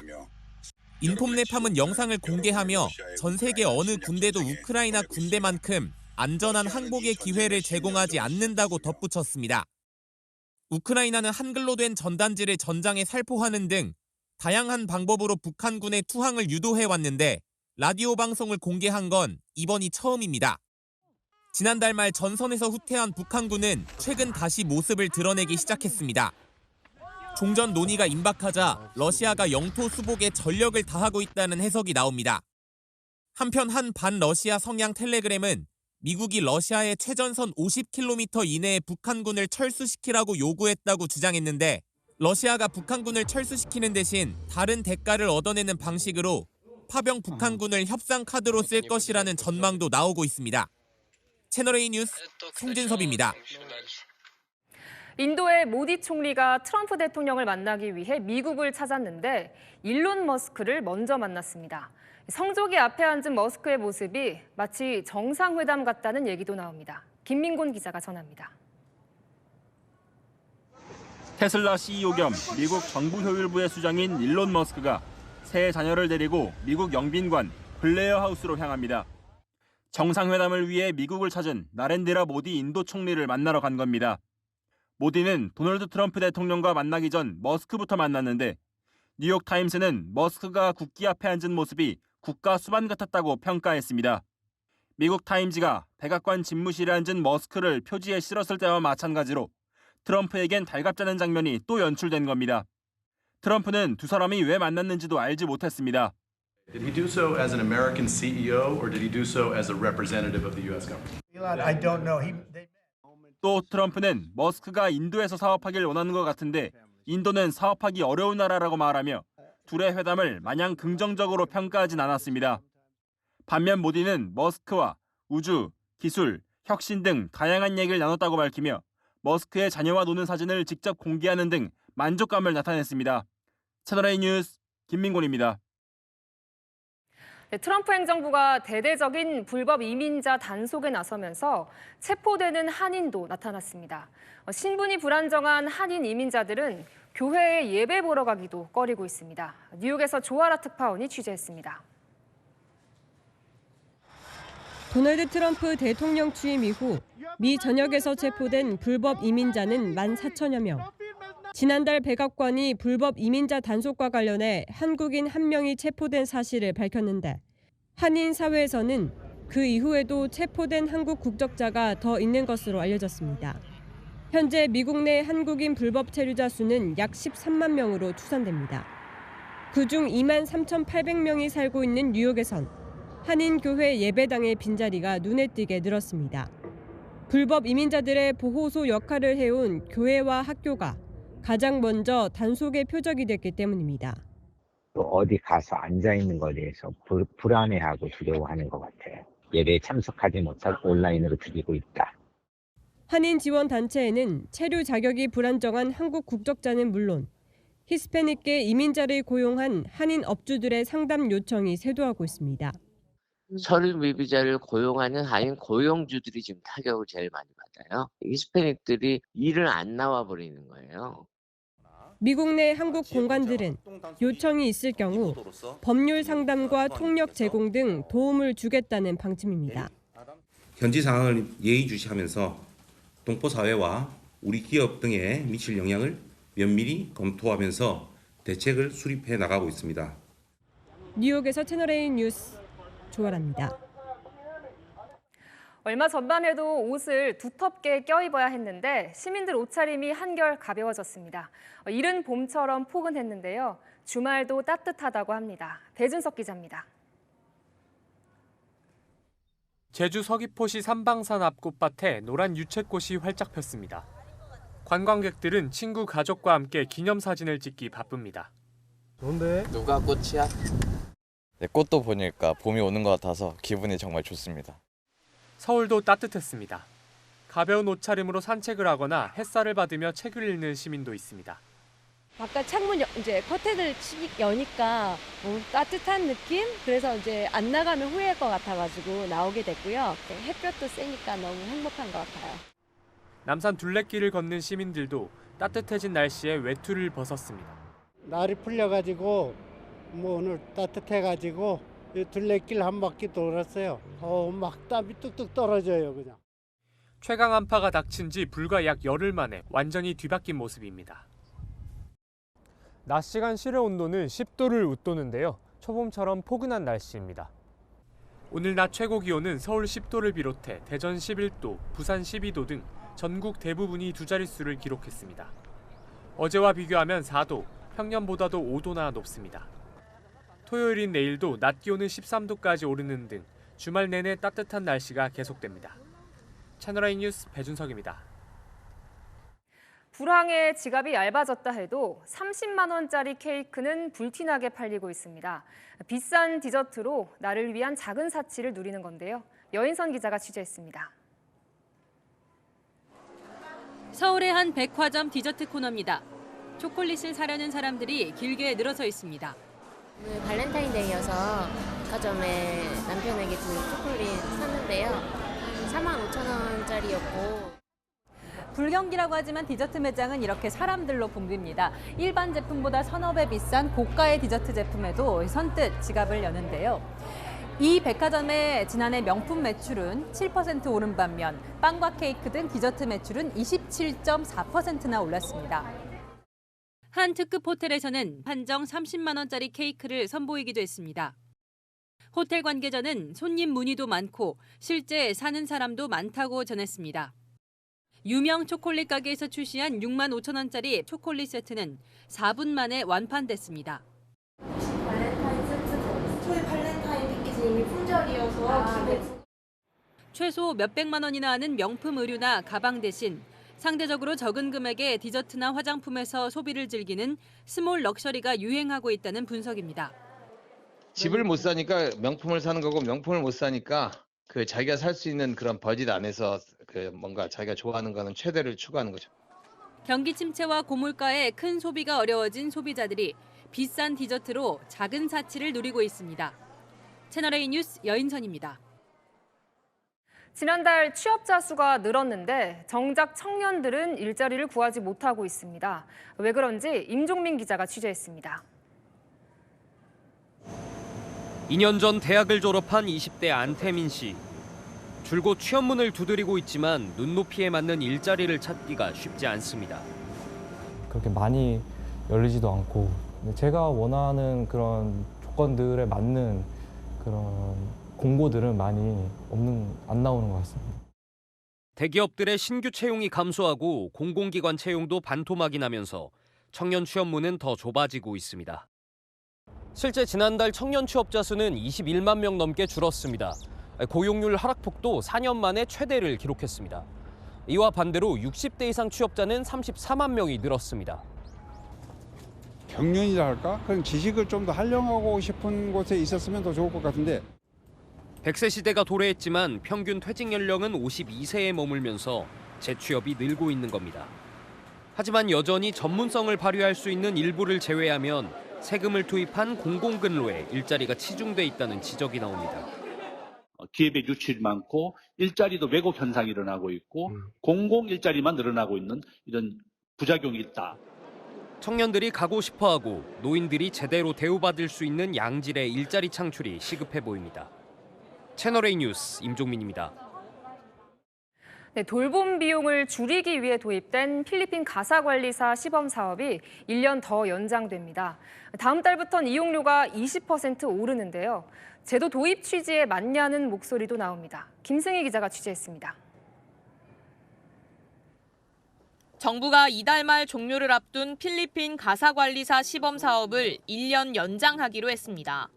인폼네팜은 영상을 공개하며 전 세계 어느 군대도 우크라이나 군대만큼 안전한 항복의 기회를 제공하지 않는다고 덧붙였습니다. 우크라이나는 한글로 된 전단지를 전장에 살포하는 등 다양한 방법으로 북한군의 투항을 유도해왔는데 라디오 방송을 공개한 건 이번이 처음입니다. 지난달 말 전선에서 후퇴한 북한군은 최근 다시 모습을 드러내기 시작했습니다. 종전 논의가 임박하자 러시아가 영토 수복에 전력을 다하고 있다는 해석이 나옵니다. 한편 한 반러시아 성향 텔레그램은 미국이 러시아의 최전선 50km 이내에 북한군을 철수시키라고 요구했다고 주장했는데 러시아가 북한군을 철수시키는 대신 다른 대가를 얻어내는 방식으로 파병 북한군을 협상 카드로 쓸 것이라는 전망도 나오고 있습니다. 채널A 뉴스 송진섭입니다. 인도의 모디 총리가 트럼프 대통령을 만나기 위해 미국을 찾았는데 일론 머스크를 먼저 만났습니다. 성조기 앞에 앉은 머스크의 모습이 마치 정상회담 같다는 얘기도 나옵니다. 김민곤 기자가 전합니다. 테슬라 CEO 겸 미국 정부효율부의 수장인 일론 머스크가 세 자녀를 데리고 미국 영빈관 블레어 하우스로 향합니다. 정상회담을 위해 미국을 찾은 나렌드라 모디 인도 총리를 만나러 간 겁니다. 모디는 도널드 트럼프 대통령과 만나기 전 머스크부터 만났는데 뉴욕타임스는 머스크가 국기 앞에 앉은 모습이 국가 수반 같았다고 평가했습니다. 미국 타임즈가 백악관 집무실에 앉은 머스크를 표지에 실었을 때와 마찬가지로 트럼프에겐 달갑잖은 장면이 또 연출된 겁니다. 트럼프는 두 사람이 왜 만났는지도 알지 못했습니다. Did he do so as an American CEO or did he do so as a representative of the U.S. government? I don't know. 또 트럼프는 머스크가 인도에서 사업하길 원하는 것 같은데 인도는 사업하기 어려운 나라라고 말하며 둘의 회담을 마냥 긍정적으로 평가하진 않았습니다. 반면 모디는 머스크와 우주, 기술, 혁신 등 다양한 얘기를 나눴다고 밝히며 머스크의 자녀와 노는 사진을 직접 공개하는 등 만족감을 나타냈습니다. 채널A 뉴스 김민곤입니다. 트럼프 행정부가 대대적인 불법 이민자 단속에 나서면서 체포되는 한인도 나타났습니다. 신분이 불안정한 한인 이민자들은 교회에 예배 보러 가기도 꺼리고 있습니다. 뉴욕에서 조아라 특파원이 취재했습니다. 도널드 트럼프 대통령 취임 이후 미 전역에서 체포된 불법 이민자는 14,000여 명. 지난달 백악관이 불법 이민자 단속과 관련해 한국인 1명이 체포된 사실을 밝혔는데 한인 사회에서는 그 이후에도 체포된 한국 국적자가 더 있는 것으로 알려졌습니다. 현재 미국 내 한국인 불법 체류자 수는 약 13만 명으로 추산됩니다. 그중 23,800명이 살고 있는 뉴욕에선 한인교회 예배당의 빈자리가 눈에 띄게 늘었습니다. 불법 이민자들의 보호소 역할을 해온 교회와 학교가 가장 먼저 단속의 표적이 됐기 때문입니다. 어디 가서 앉아있는 거에 대해서 불안해하고 두려워하는 것 같아요. 예배에 참석하지 못하고 온라인으로 드리고 있다. 한인 지원 단체에는 체류 자격이 불안정한 한국 국적자는 물론 히스패닉계 이민자를 고용한 한인 업주들의 상담 요청이 쇄도하고 있습니다. 서류 미비자를 고용하는 한인 고용주들이 지금 타격을 제일 많이 받아요. 히스패닉들이 일을 안 나와 버리는 거예요. 미국 내 한국 공관들은 요청이 있을 경우 법률 상담과 통역 제공 등 도움을 주겠다는 방침입니다. 현지 상황을 예의주시하면서 동포 사회와 우리 기업 등에 미칠 영향을 면밀히 검토하면서 대책을 수립해 나가고 있습니다. 뉴욕에서 채널A 뉴스 조아라입니다. 얼마 전만 해도 옷을 두텁게 껴입어야 했는데 시민들 옷차림이 한결 가벼워졌습니다. 이른 봄처럼 포근했는데요. 주말도 따뜻하다고 합니다. 배준석 기자입니다. 제주 서귀포시 삼방산 앞 꽃밭에 노란 유채꽃이 활짝 폈습니다. 관광객들은 친구 가족과 함께 기념사진을 찍기 바쁩니다. 좋은데? 누가 꽃이야? 네, 꽃도 보니까 봄이 오는 것 같아서 기분이 정말 좋습니다. 서울도 따뜻했습니다. 가벼운 옷차림으로 산책을 하거나 햇살을 받으며 책을 읽는 시민도 있습니다. 바깥 창문 이제 커튼을 여니까 따뜻한 느낌? 그래서 이제 안 나가면 후회할 것 같아가지고 나오게 됐고요. 햇볕도 세니까 너무 행복한 것 같아요. 남산 둘레길을 걷는 시민들도 따뜻해진 날씨에 외투를 벗었습니다. 날이 풀려가지고 오늘 따뜻해가지고 둘레길 한 바퀴 돌았어요. 막 땀이 뚝뚝 떨어져요 그냥. 최강 한파가 닥친 지 불과 약 열흘 만에 완전히 뒤바뀐 모습입니다. 낮 시간 실외 온도는 10도를 웃도는데요. 초봄처럼 포근한 날씨입니다. 오늘 낮 최고 기온은 서울 10도를 비롯해 대전 11도, 부산 12도 등 전국 대부분이 두 자릿수를 기록했습니다. 어제와 비교하면 4도, 평년보다도 5도나 높습니다. 토요일인 내일도 낮 기온은 13도까지 오르는 등 주말 내내 따뜻한 날씨가 계속됩니다. 채널A 뉴스 배준석입니다. 불황에 지갑이 얇아졌다 해도 30만 원짜리 케이크는 불티나게 팔리고 있습니다. 비싼 디저트로 나를 위한 작은 사치를 누리는 건데요. 여인선 기자가 취재했습니다. 서울의 한 백화점 디저트 코너입니다. 초콜릿을 사려는 사람들이 길게 늘어서 있습니다. 오늘 발렌타인데이여서 백화점에 남편에게 초콜릿 샀는데요. 45,000원짜리였고. 불경기라고 하지만 디저트 매장은 이렇게 사람들로 붐빕니다. 일반 제품보다 서너 배 비싼 고가의 디저트 제품에도 선뜻 지갑을 여는데요. 이 백화점의 지난해 명품 매출은 7% 오른 반면 빵과 케이크 등 디저트 매출은 27.4%나 올랐습니다. 한 특급 호텔에서는 한정 30만 원짜리 케이크를 선보이기도 했습니다. 호텔 관계자는 손님 문의도 많고 실제 사는 사람도 많다고 전했습니다. 유명 초콜릿 가게에서 출시한 6만 5천 원짜리 초콜릿 세트는 4분 만에 완판됐습니다. 발렌타인 세트, 저희 발렌타인 패키지 이미 품절이어서 최소 몇백만 원이나 하는 명품 의류나 가방 대신 상대적으로 적은 금액의 디저트나 화장품에서 소비를 즐기는 스몰 럭셔리가 유행하고 있다는 분석입니다. 집을 못 사니까 명품을 사는 거고 명품을 못 사니까 자기가 살 수 있는 그런 버짓 안에서 뭔가 자기가 좋아하는 거는 최대를 추구하는 거죠. 경기 침체와 고물가에 큰 소비가 어려워진 소비자들이 비싼 디저트로 작은 사치를 누리고 있습니다. 채널A 뉴스 여인선입니다. 지난달 취업자 수가 늘었는데 정작 청년들은 일자리를 구하지 못하고 있습니다. 왜 그런지 임종민 기자가 취재했습니다. 2년 전 대학을 졸업한 20대 안태민 씨. 줄곧 취업문을 두드리고 있지만 눈높이에 맞는 일자리를 찾기가 쉽지 않습니다. 그렇게 많이 열리지도 않고 제가 원하는 그런 조건들에 맞는 그런 공고들은 많이 안 나오는 것 같습니다. 대기업들의 신규 채용이 감소하고 공공기관 채용도 반토막이 나면서 청년 취업문은 더 좁아지고 있습니다. 실제 지난달 청년 취업자 수는 21만 명 넘게 줄었습니다. 고용률 하락폭도 4년 만에 최대를 기록했습니다. 이와 반대로 60대 이상 취업자는 34만 명이 늘었습니다. 경륜이라 할까? 그런 지식을 좀 더 활용하고 싶은 곳에 있었으면 더 좋을 것 같은데. 100세 시대가 도래했지만 평균 퇴직 연령은 52세에 머물면서 재취업이 늘고 있는 겁니다. 하지만 여전히 전문성을 발휘할 수 있는 일부를 제외하면 세금을 투입한 공공근로에 일자리가 치중돼 있다는 지적이 나옵니다. 기업의 유출이 많고 일자리도 왜곡 현상이 일어나고 있고 공공 일자리만 늘어나고 있는 이런 부작용이 있다. 청년들이 가고 싶어하고 노인들이 제대로 대우받을 수 있는 양질의 일자리 창출이 시급해 보입니다. 채널A 뉴스 임종민입니다. 네, 돌봄 비용을 줄이기 위해 도입된 필리핀 가사관리사 시범 사업이 1년 더 연장됩니다. 다음 달부터는 이용료가 20% 오르는데요. 제도 도입 취지에 맞냐는 목소리도 나옵니다. 김승희 기자가 취재했습니다. 정부가 이달 말 종료를 앞둔 필리핀 가사관리사 시범 사업을 1년 연장하기로 했습니다.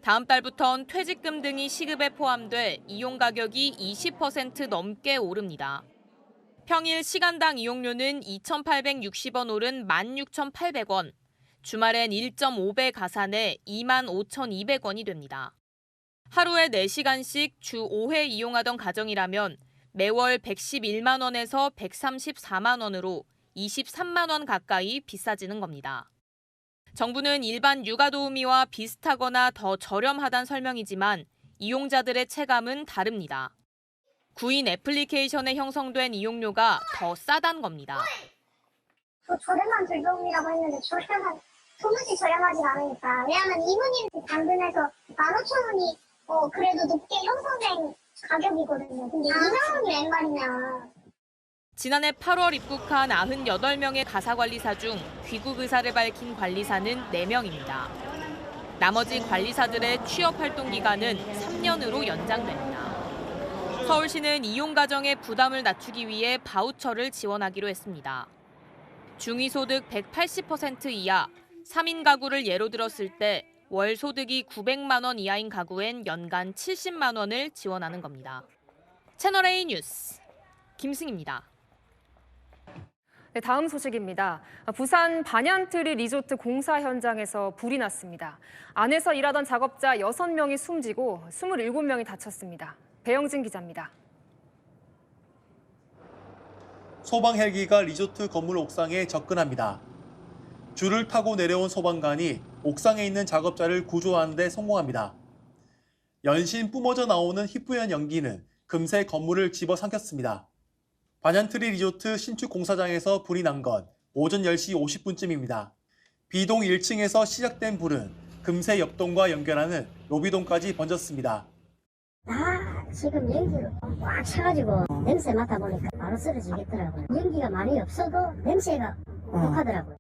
다음 달부턴 퇴직금 등이 시급에 포함돼 이용 가격이 20% 넘게 오릅니다. 평일 시간당 이용료는 2,860원 오른 16,800원, 주말엔 1.5배 가산해 25,200원이 됩니다. 하루에 4시간씩 주 5회 이용하던 가정이라면 매월 111만 원에서 134만 원으로 23만 원 가까이 비싸지는 겁니다. 정부는 일반 육아도우미와 비슷하거나 더 저렴하다는 설명이지만 이용자들의 체감은 다릅니다. 구인 애플리케이션에 형성된 이용료가 더 싸단 겁니다. 저렴한 돌봄이라고 했는데 도무지 저렴하지 않으니까. 왜냐하면 이모님 당근에서 15,000원이 그래도 높게 형성된 가격이거든요. 근데 2만 원이 웬 말이냐. 지난해 8월 입국한 98명의 가사관리사 중 귀국 의사를 밝힌 관리사는 4명입니다. 나머지 관리사들의 취업 활동 기간은 3년으로 연장됩니다. 서울시는 이용 가정의 부담을 낮추기 위해 바우처를 지원하기로 했습니다. 중위소득 180% 이하, 3인 가구를 예로 들었을 때 월 소득이 900만 원 이하인 가구엔 연간 70만 원을 지원하는 겁니다. 채널A 뉴스 김승희입니다. 네, 다음 소식입니다. 부산 반얀트리 리조트 공사 현장에서 불이 났습니다. 안에서 일하던 작업자 6명이 숨지고 27명이 다쳤습니다. 배영진 기자입니다. 소방 헬기가 리조트 건물 옥상에 접근합니다. 줄을 타고 내려온 소방관이 옥상에 있는 작업자를 구조하는 데 성공합니다. 연신 뿜어져 나오는 희뿌연 연기는 금세 건물을 집어삼켰습니다. 반얀트리 리조트 신축 공사장에서 불이 난 건 오전 10시 50분쯤입니다. B동 1층에서 시작된 불은 금세 옆동과 연결하는 로비동까지 번졌습니다. 지금 연기로 꽉 차가지고 냄새 맡아보니까 바로 쓰러지겠더라고요. 연기가 많이 없어도 냄새가 독하더라고요.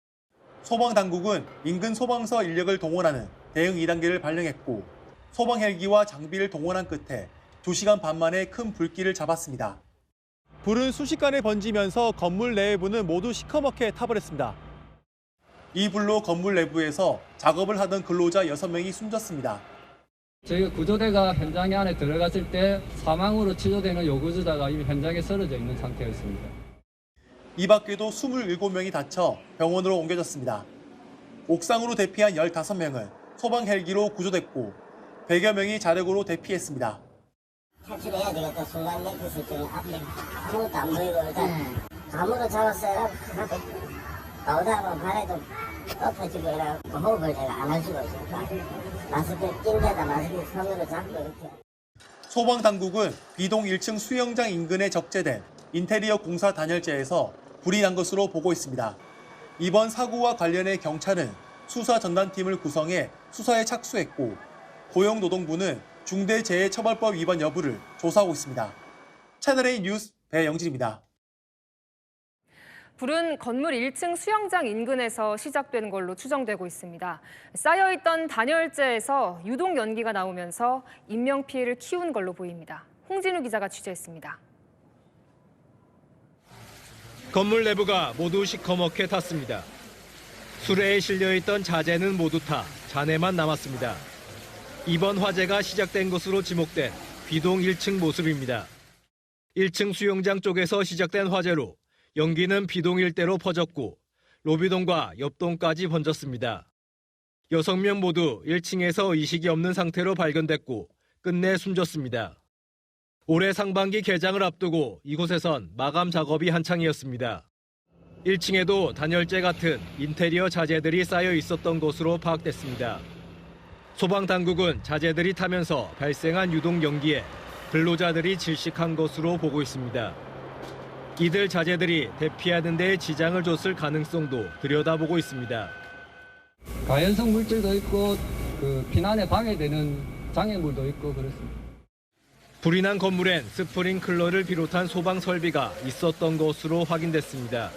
소방당국은 인근 소방서 인력을 동원하는 대응 2단계를 발령했고 소방 헬기와 장비를 동원한 끝에 2시간 반 만에 큰 불길을 잡았습니다. 불은 순식간에 번지면서 건물 내부는 모두 시커멓게 타버렸습니다. 이 불로 건물 내부에서 작업을 하던 근로자 6명이 숨졌습니다. 저희가 구조대가 현장 안에 들어갔을 때 사망으로 치료되는 요구주자가 이미 현장에 쓰러져 있는 상태였습니다. 이 밖에도 27명이 다쳐 병원으로 옮겨졌습니다. 옥상으로 대피한 15명은 소방 헬기로 구조됐고 100여 명이 자력으로 대피했습니다. 탈출해야 되겠다. 순간 멘트했을 때는 앞에 아무것도 안 보이고 일단 감으로 잡았어요. 나오다가 발에도 엎어지고 이래갖고 호흡을 제가 안 할 수가 없으니까 마스크 낀 데다 마스크 손으로 잡고 이렇게. 소방당국은 B동 1층 수영장 인근에 적재된 인테리어 공사 단열재에서 불이 난 것으로 보고 있습니다. 이번 사고와 관련해 경찰은 수사 전담팀을 구성해 수사에 착수했고 고용노동부는 중대재해처벌법 위반 여부를 조사하고 있습니다. 채널A 뉴스 배영진입니다. 불은 건물 1층 수영장 인근에서 시작된 걸로 추정되고 있습니다. 쌓여있던 단열재에서 유독 연기가 나오면서 인명피해를 키운 걸로 보입니다. 홍진우 기자가 취재했습니다. 건물 내부가 모두 시커멓게 탔습니다. 수레에 실려있던 자재는 모두 타 잔해만 남았습니다. 이번 화재가 시작된 것으로 지목된 B동 1층 모습입니다. 1층 수영장 쪽에서 시작된 화재로 연기는 B동 일대로 퍼졌고 로비동과 옆동까지 번졌습니다. 6명 모두 1층에서 이식이 없는 상태로 발견됐고 끝내 숨졌습니다. 올해 상반기 개장을 앞두고 이곳에선 마감 작업이 한창이었습니다. 1층에도 단열재 같은 인테리어 자재들이 쌓여 있었던 것으로 파악됐습니다. 소방당국은 자재들이 타면서 발생한 유독 연기에 근로자들이 질식한 것으로 보고 있습니다. 이들 자재들이 대피하는 데 지장을 줬을 가능성도 들여다보고 있습니다. 가연성 물질도 있고 피난에 방해되는 장애물도 있고 그렇습니다. 불이 난 건물엔 스프링클러를 비롯한 소방 설비가 있었던 것으로 확인됐습니다.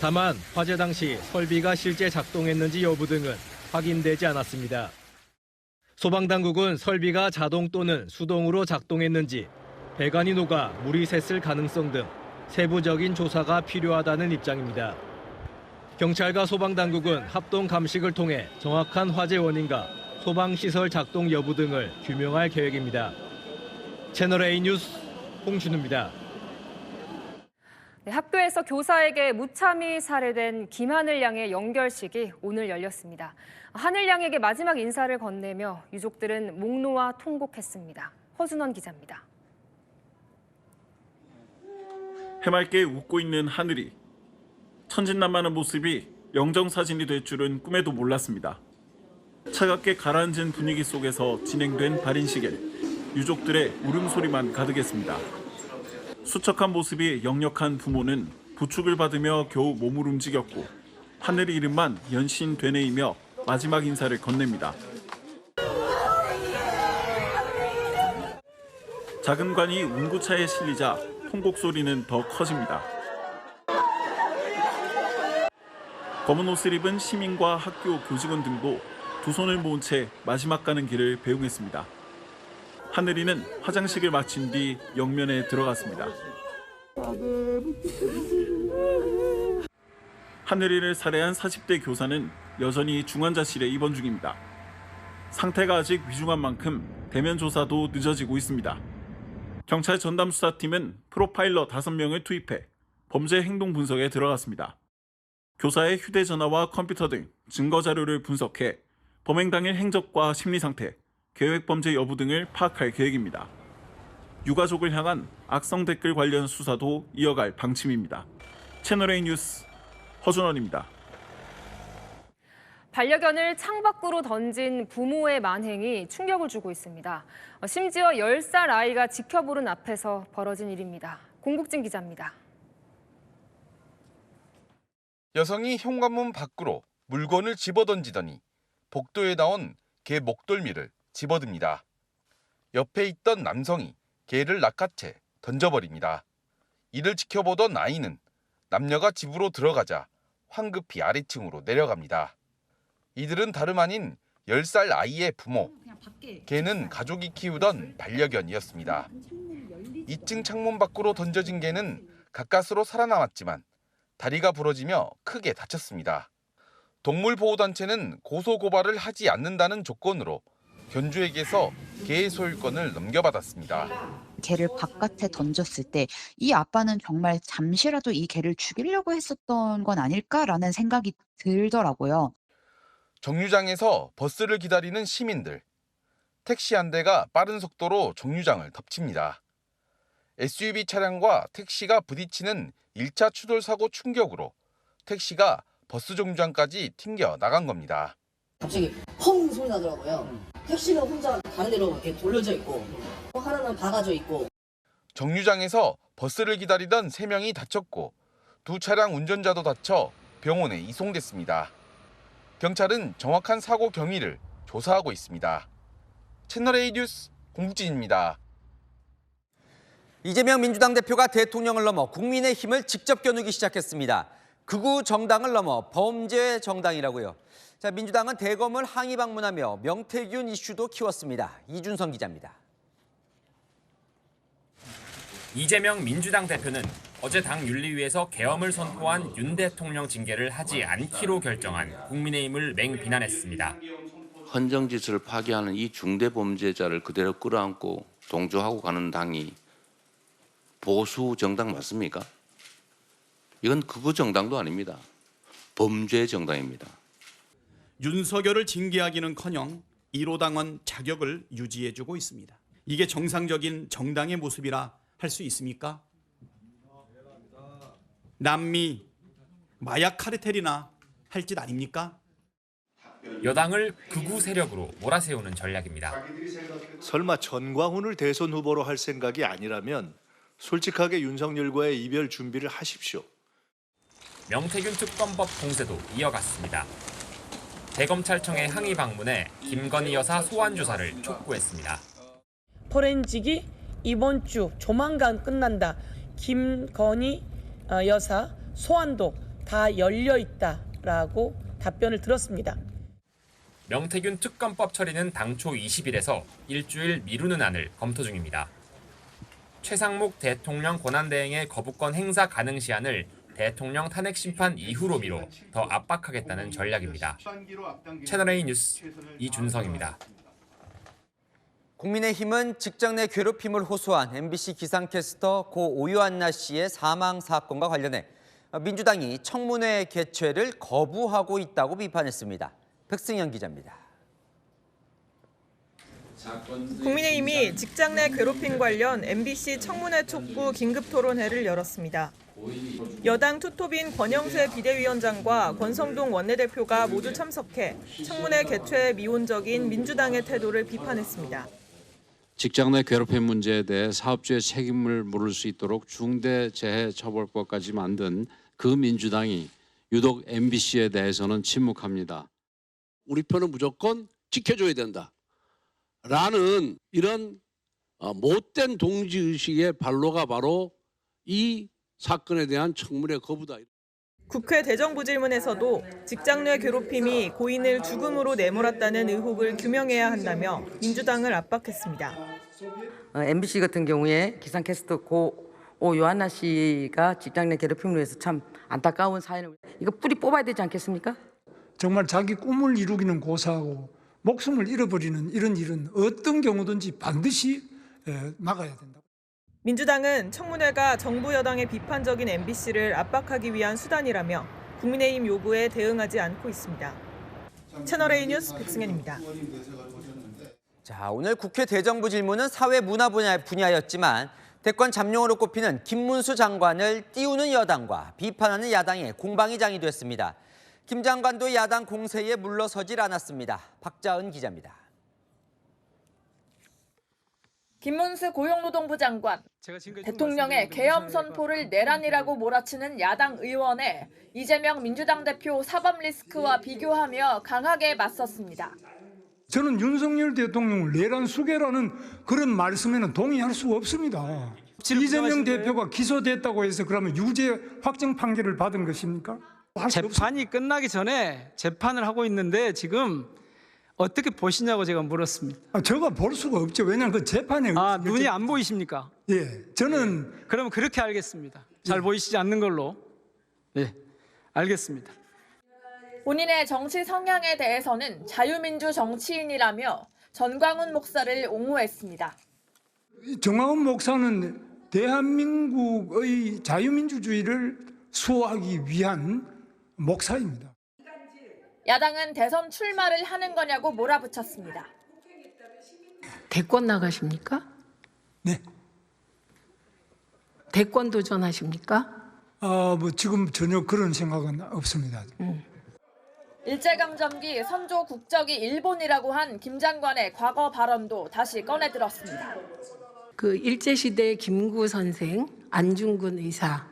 다만 화재 당시 설비가 실제 작동했는지 여부 등은 확인되지 않았습니다. 소방당국은 설비가 자동 또는 수동으로 작동했는지 배관이 녹아 물이 샜을 가능성 등 세부적인 조사가 필요하다는 입장입니다. 경찰과 소방당국은 합동 감식을 통해 정확한 화재 원인과 소방시설 작동 여부 등을 규명할 계획입니다. 채널A 뉴스 홍준우입니다. 네, 학교에서 교사에게 무참히 살해된 김하늘 양의 영결식이 오늘 열렸습니다. 하늘 양에게 마지막 인사를 건네며 유족들은 목 놓아 통곡했습니다. 허준원 기자입니다. 해맑게 웃고 있는 하늘이 천진난만한 모습이 영정사진이 될 줄은 꿈에도 몰랐습니다. 차갑게 가라앉은 분위기 속에서 진행된 발인식에 유족들의 울음소리만 가득했습니다. 수척한 모습이 역력한 부모는 부축을 받으며 겨우 몸을 움직였고 하늘의 이름만 연신되뇌이며 마지막 인사를 건넵니다. 작은 관이 운구차에 실리자 통곡 소리는 더 커집니다. 검은 옷을 입은 시민과 학교 교직원 등도 두 손을 모은 채 마지막 가는 길을 배웅했습니다. 하늘이는 화장식을 마친 뒤 영면에 들어갔습니다. 하늘이를 살해한 40대 교사는 여전히 중환자실에 입원 중입니다. 상태가 아직 위중한 만큼 대면 조사도 늦어지고 있습니다. 경찰 전담수사팀은 프로파일러 5명을 투입해 범죄 행동 분석에 들어갔습니다. 교사의 휴대전화와 컴퓨터 등 증거 자료를 분석해 범행 당일 행적과 심리 상태, 계획 범죄 여부 등을 파악할 계획입니다. 유가족을 향한 악성 댓글 관련 수사도 이어갈 방침입니다. 채널A 뉴스 허준원입니다. 반려견을 창밖으로 던진 부모의 만행이 충격을 주고 있습니다. 심지어 10살 아이가 지켜보는 앞에서 벌어진 일입니다. 공국진 기자입니다. 여성이 현관문 밖으로 물건을 집어던지더니 복도에 나온 개 목덜미를 집어듭니다. 옆에 있던 남성이 개를 낚아채 던져버립니다. 이를 지켜보던 아이는 남녀가 집으로 들어가자 황급히 아래층으로 내려갑니다. 이들은 다름 아닌 10살 아이의 부모. 개는 가족이 키우던 반려견이었습니다. 2층 창문 밖으로 던져진 개는 가까스로 살아남았지만 다리가 부러지며 크게 다쳤습니다. 동물보호단체는 고소고발을 하지 않는다는 조건으로 견주에게서 개의 소유권을 넘겨받았습니다. 개를 바깥에 던졌을 때 이 아빠는 정말 잠시라도 이 개를 죽이려고 했었던 건 아닐까라는 생각이 들더라고요. 정류장에서 버스를 기다리는 시민들. 택시 한 대가 빠른 속도로 정류장을 덮칩니다. SUV 차량과 택시가 부딪히는 1차 추돌 사고 충격으로 택시가 버스 정류장까지 튕겨 나간 겁니다. 갑자기 펑 소리 나더라고요. 택시는 혼자 다른 데로 이렇게 돌려져 있고 하나는 박아져 있고. 정류장에서 버스를 기다리던 3명이 다쳤고 2 차량 운전자도 다쳐 병원에 이송됐습니다. 경찰은 정확한 사고 경위를 조사하고 있습니다. 채널A 뉴스 공국진입니다. 이재명 민주당 대표가 대통령을 넘어 국민의힘을 직접 겨누기 시작했습니다. 극우 정당을 넘어 범죄 정당이라고요. 자, 민주당은 대검을 항의 방문하며 명태균 이슈도 키웠습니다. 이준성 기자입니다. 이재명 민주당 대표는 어제 당 윤리위에서 계엄을 선포한 윤 대통령 징계를 하지 않기로 결정한 국민의힘을 맹비난했습니다. 헌정 질서를 파괴하는 이 중대 범죄자를 그대로 끌어안고 동조하고 가는 당이 보수 정당 맞습니까? 이건 극우 정당도 아닙니다. 범죄 정당입니다. 윤석열을 징계하기는커녕 1호당원 자격을 유지해주고 있습니다. 이게 정상적인 정당의 모습이라 할 수 있습니까? 남미, 마약 카르텔이나 할 짓 아닙니까? 여당을 극우 세력으로 몰아세우는 전략입니다. 설마 전광훈을 대선 후보로 할 생각이 아니라면 솔직하게 윤석열과의 이별 준비를 하십시오. 명태균 특검법 공세도 이어갔습니다. 대검찰청의 항의 방문에 김건희 여사 소환 조사를 촉구했습니다. 포렌식이 이번 주 조만간 끝난다. 김건희 여사 소환도 다 열려 있다라고 답변을 들었습니다. 명태균 특검법 처리는 당초 20일에서 일주일 미루는 안을 검토 중입니다. 최상목 대통령 권한대행의 거부권 행사 가능 시한을 대통령 탄핵 심판 이후로 미뤄 더 압박하겠다는 전략입니다. 채널A 뉴스 이준성입니다. 국민의힘은 직장 내 괴롭힘을 호소한 MBC 기상캐스터 고 오유한나 씨의 사망 사건과 관련해 민주당이 청문회 개최를 거부하고 있다고 비판했습니다. 백승현 기자입니다. 국민의힘이 직장 내 괴롭힘 관련 MBC 청문회 촉구 긴급토론회를 열었습니다. 여당 투톱인 권영세 비대위원장과 권성동 원내대표가 모두 참석해 청문회 개최에 미온적인 민주당의 태도를 비판했습니다. 직장 내 괴롭힘 문제에 대해 사업주의 책임을 물을 수 있도록 중대재해처벌법까지 만든 그 민주당이 유독 MBC에 대해서는 침묵합니다. 우리 편은 무조건 지켜줘야 된다. 라는 이런 못된 동지의식의 발로가 바로 이 사건에 대한 청문회 거부다. 국회 대정부질문에서도 직장 내 괴롭힘이 고인을 죽음으로 내몰았다는 의혹을 규명해야 한다며 민주당을 압박했습니다. MBC 같은 경우에 기상캐스터 고 오유한나 씨가 직장 내 괴롭힘으로 해서 참 안타까운 사연을 이거 뿌리 뽑아야 되지 않겠습니까? 정말 자기 꿈을 이루기는 고사하고 목숨을 잃어버리는 이런 일은 어떤 경우든지 반드시 막아야 된다. 민주당은 청문회가 정부 여당의 비판적인 MBC를 압박하기 위한 수단이라며 국민의힘 요구에 대응하지 않고 있습니다. 채널A 뉴스 백승현입니다. 자, 오늘 국회 대정부 질문은 사회문화 분야였지만 대권 잠룡으로 꼽히는 김문수 장관을 띄우는 여당과 비판하는 야당의 공방이장이 됐습니다. 김 장관도 야당 공세에 물러서질 않았습니다. 박자은 기자입니다. 김문수 고용노동부 장관, 대통령의 계엄 선포를 내란이라고 몰아치는 야당 의원에 이재명 민주당 대표 사법 리스크와 비교하며 강하게 맞섰습니다. 저는 윤석열 대통령을 내란 수괴라는 그런 말씀에는 동의할 수가 없습니다. 이재명 대표가 기소됐다고 해서 그러면 유죄 확정 판결을 받은 것입니까? 재판이 끝나기 전에 재판을 하고 있는데 지금 어떻게 보시냐고 제가 물었습니다. 제가 볼 수가 없죠. 왜냐하면 그 재판에 눈이 안 보이십니까? 예, 저는 그럼 그렇게 알겠습니다. 잘 보이시지 않는 걸로. 네, 알겠습니다. 본인의 정치 성향에 대해서는 자유민주 정치인이라며 전광훈 목사를 옹호했습니다. 전광훈 목사는 대한민국의 자유민주주의를 수호하기 위한 목사입니다. 야당은 대선 출마를 하는 거냐고 몰아붙였습니다. 대권 나가십니까? 네. 대권 도전하십니까? 지금 전혀 그런 생각은 없습니다. 일제강점기 선조 국적이 일본이라고 한 김 장관의 과거 발언도 다시 꺼내들었습니다. 그 일제시대 김구 선생, 안중근 의사,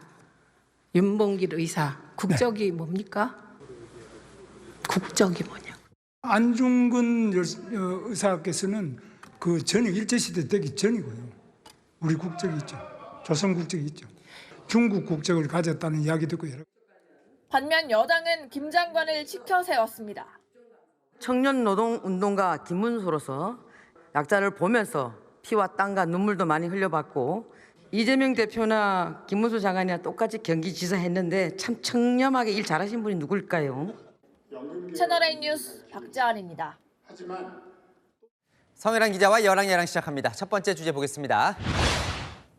윤봉길 의사, 국적이 뭡니까? 국적이 뭐냐? 안중근 의사께서는 그 전에 일제시대 되기 전이고요. 우리 국적이 있죠. 조선 국적이 있죠. 중국 국적을 가졌다는 이야기 듣고 여러 반면 여당은 김 장관을 치켜 세웠습니다. 청년노동운동가 김문수로서 약자를 보면서 피와 땀과 눈물도 많이 흘려봤고 이재명 대표나 김문수 장관이나 똑같이 경기지사 했는데 참 청렴하게 일 잘하신 분이 누굴까요? 채널A 뉴스 박지안입니다. 성혜란 기자와 여랑야랑 시작합니다. 첫 번째 주제 보겠습니다.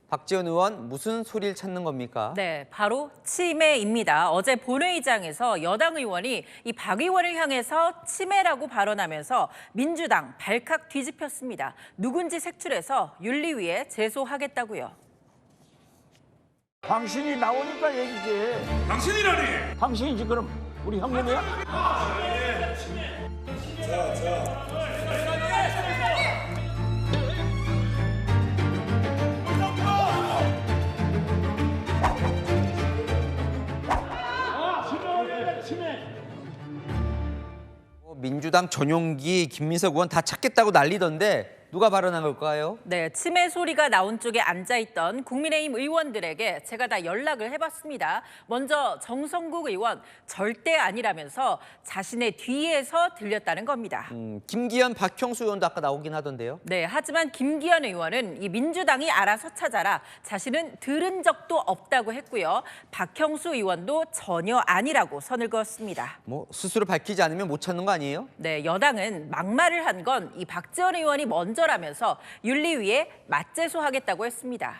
박지원 의원 무슨 소리를 찾는 겁니까? 네, 바로 치매입니다. 어제 본회의장에서 여당 의원이 이 박 의원을 향해서 치매라고 발언하면서 민주당 발칵 뒤집혔습니다. 누군지 색출해서 윤리위에 제소하겠다고요. 당신이 나오니까 얘기지. 당신이라니? 당신이지 그럼 우리 형님이야? 민주당 전용기 김민석 의원 다 찾겠다고 난리던데 누가 발언한 걸까요? 네, 치매 소리가 나온 쪽에 앉아있던 국민의힘 의원들에게 제가 다 연락을 해봤습니다. 먼저 정성국 의원 절대 아니라면서 자신의 뒤에서 들렸다는 겁니다. 김기현, 박형수 의원도 아까 나오긴 하던데요. 네, 하지만 김기현 의원은 이 민주당이 알아서 찾아라. 자신은 들은 적도 없다고 했고요. 박형수 의원도 전혀 아니라고 선을 그었습니다. 뭐 스스로 밝히지 않으면 못 찾는 거 아니에요? 네, 여당은 막말을 한 건 이 박지원 의원이 먼저라면서 윤리위에 맞제소하겠다고 했습니다.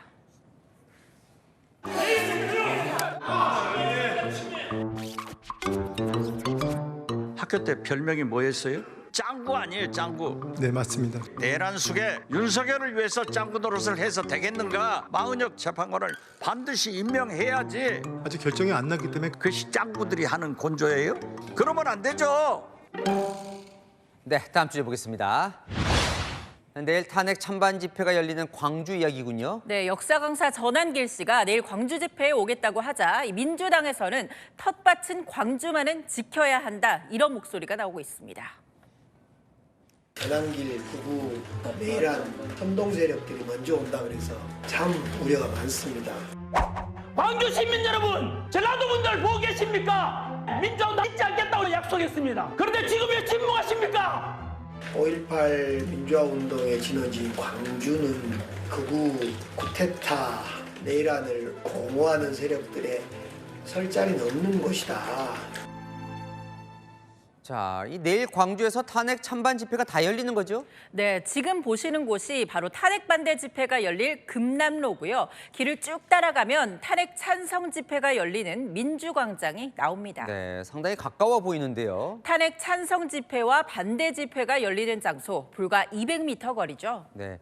학교 때 별명이 뭐였어요? 짱구 아니에요, 짱구. 네, 맞습니다. 내란 속에 윤석열을 위해서 짱구 노릇을 해서 되겠는가? 마은혁 재판관을 반드시 임명해야지. 아직 결정이 안 났기 때문에 그것이 짱구들이 하는 곤조예요? 그러면 안 되죠. 네, 다음 주제 보겠습니다. 내일 탄핵 찬반 집회가 열리는 광주 이야기군요. 네, 역사 강사 전한길 씨가 내일 광주 집회에 오겠다고 하자 민주당에서는 텃밭은 광주만은 지켜야 한다 이런 목소리가 나오고 있습니다. 전한길 부부 내일한 선동 세력들이 먼저 온다 그래서 참 우려가 많습니다. 광주 시민 여러분, 전라도 분들 보고 계십니까? 민주당도 잊지 않겠다고 약속했습니다. 그런데 지금 왜 침묵하십니까? 5.18 민주화운동의 진원지인 광주는 극우 쿠데타 내란을 공모하는 세력들의 설 자리는 없는 곳이다. 자, 이 내일 광주에서 탄핵 찬반 집회가 다 열리는 거죠? 네, 지금 보시는 곳이 바로 탄핵 반대 집회가 열릴 금남로고요. 길을 쭉 따라가면 탄핵 찬성 집회가 열리는 민주광장이 나옵니다. 네, 상당히 가까워 보이는데요. 탄핵 찬성 집회와 반대 집회가 열리는 장소 불과 200m 거리죠. 네,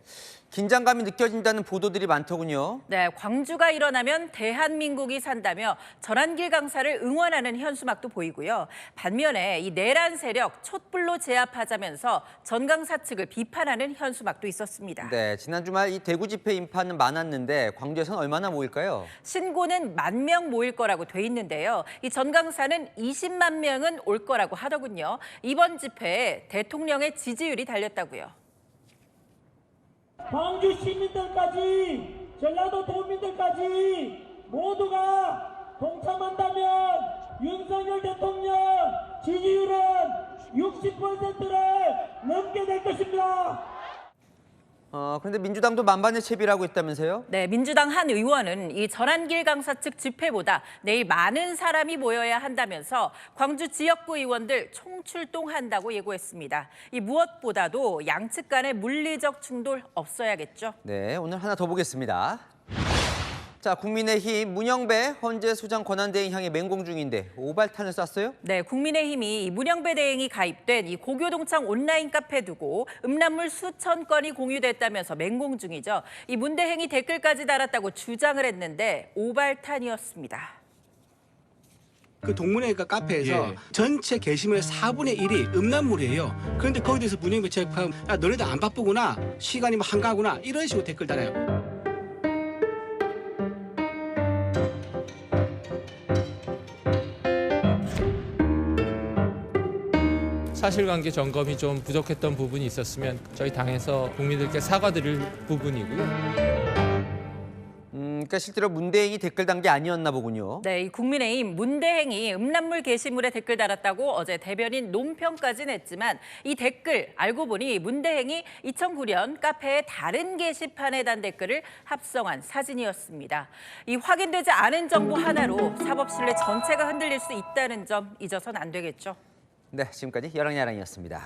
긴장감이 느껴진다는 보도들이 많더군요. 네, 광주가 일어나면 대한민국이 산다며 전한길 강사를 응원하는 현수막도 보이고요. 반면에 이 내란 세력 촛불로 제압하자면서 전 강사 측을 비판하는 현수막도 있었습니다. 네, 지난 주말 이 대구 집회 인파는 많았는데 광주에서는 얼마나 모일까요? 신고는 10,000명 모일 거라고 돼 있는데요. 이 전 강사는 20만 명은 올 거라고 하더군요. 이번 집회에 대통령의 지지율이 달렸다고요. 광주 시민들까지 전라도 도민들까지 모두가 동참한다면 윤석열 대통령 지지율은 60%를 넘게 될 것입니다. 그런데 민주당도 만반의 채비라고 했다면서요? 네, 민주당 한 의원은 이 전한길 강사 측 집회보다 내일 많은 사람이 모여야 한다면서 광주 지역구 의원들 총출동한다고 예고했습니다. 이 무엇보다도 양측 간의 물리적 충돌 없어야겠죠. 네, 오늘 하나 더 보겠습니다. 자, 국민의힘 문영배 헌재 소장 권한대행 향해 맹공 중인데 오발탄을 쐈어요? 네, 국민의힘이 문영배 대행이 가입된 이 고교동창 온라인 카페 두고 음란물 수천 건이 공유됐다면서 맹공 중이죠. 이 문 대행이 댓글까지 달았다고 주장을 했는데 오발탄이었습니다. 그 동문회 카페에서 전체 게시물의 4분의 1이 음란물이에요. 그런데 거기에 대해서 문영배 체육하면 야, 너네들 안 바쁘구나, 시간이 뭐 한가하구나 이런 식으로 댓글 달아요. 사실관계 점검이 좀 부족했던 부분이 있었으면 저희 당에서 국민들께 사과드릴 부분이고요. 그러니까 실제로 문대행이 댓글 단 게 아니었나 보군요. 네, 이 국민의힘 문대행이 음란물 게시물에 댓글 달았다고 어제 대변인 논평까지 냈지만 이 댓글 알고 보니 문대행이 2009년 카페의 다른 게시판에 단 댓글을 합성한 사진이었습니다. 이 확인되지 않은 정보 하나로 사법신뢰 전체가 흔들릴 수 있다는 점 잊어선 안 되겠죠. 네, 지금까지 여랑야랑이었습니다.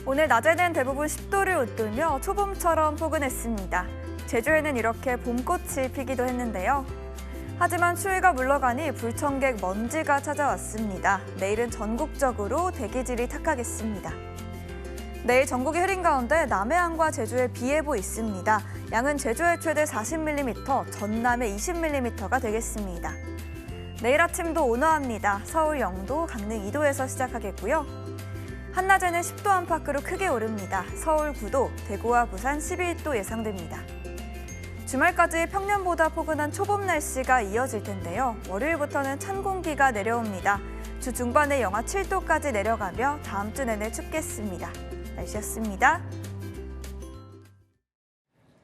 오늘 낮에는 대부분 10도를 웃돌며 초봄처럼 포근했습니다. 제주에는 이렇게 봄꽃이 피기도 했는데요. 하지만 추위가 물러가니 불청객 먼지가 찾아왔습니다. 내일은 전국적으로 대기질이 탁하겠습니다. 내일 전국이 흐린 가운데 남해안과 제주에 비 예보 있습니다. 양은 제주에 최대 40mm, 전남에 20mm가 되겠습니다. 내일 아침도 온화합니다. 서울 0도, 강릉 2도에서 시작하겠고요. 한낮에는 10도 안팎으로 크게 오릅니다. 서울 9도, 대구와 부산 11도 예상됩니다. 주말까지 평년보다 포근한 초봄 날씨가 이어질 텐데요. 월요일부터는 찬 공기가 내려옵니다. 주 중반에 영하 7도까지 내려가며 다음 주 내내 춥겠습니다. 날씨였습니다.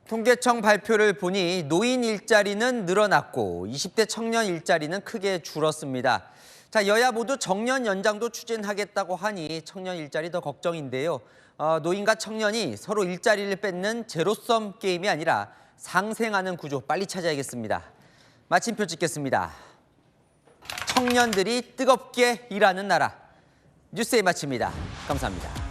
통계청 발표를 보니 노인 일자리는 늘어났고 20대 청년 일자리는 크게 줄었습니다. 자, 여야 모두 정년 연장도 추진하겠다고 하니 청년 일자리 더 걱정인데요. 노인과 청년이 서로 일자리를 뺏는 제로섬 게임이 아니라 상생하는 구조 빨리 찾아야겠습니다. 마침표 찍겠습니다. 청년들이 뜨겁게 일하는 나라. 뉴스에 마칩니다. 감사합니다.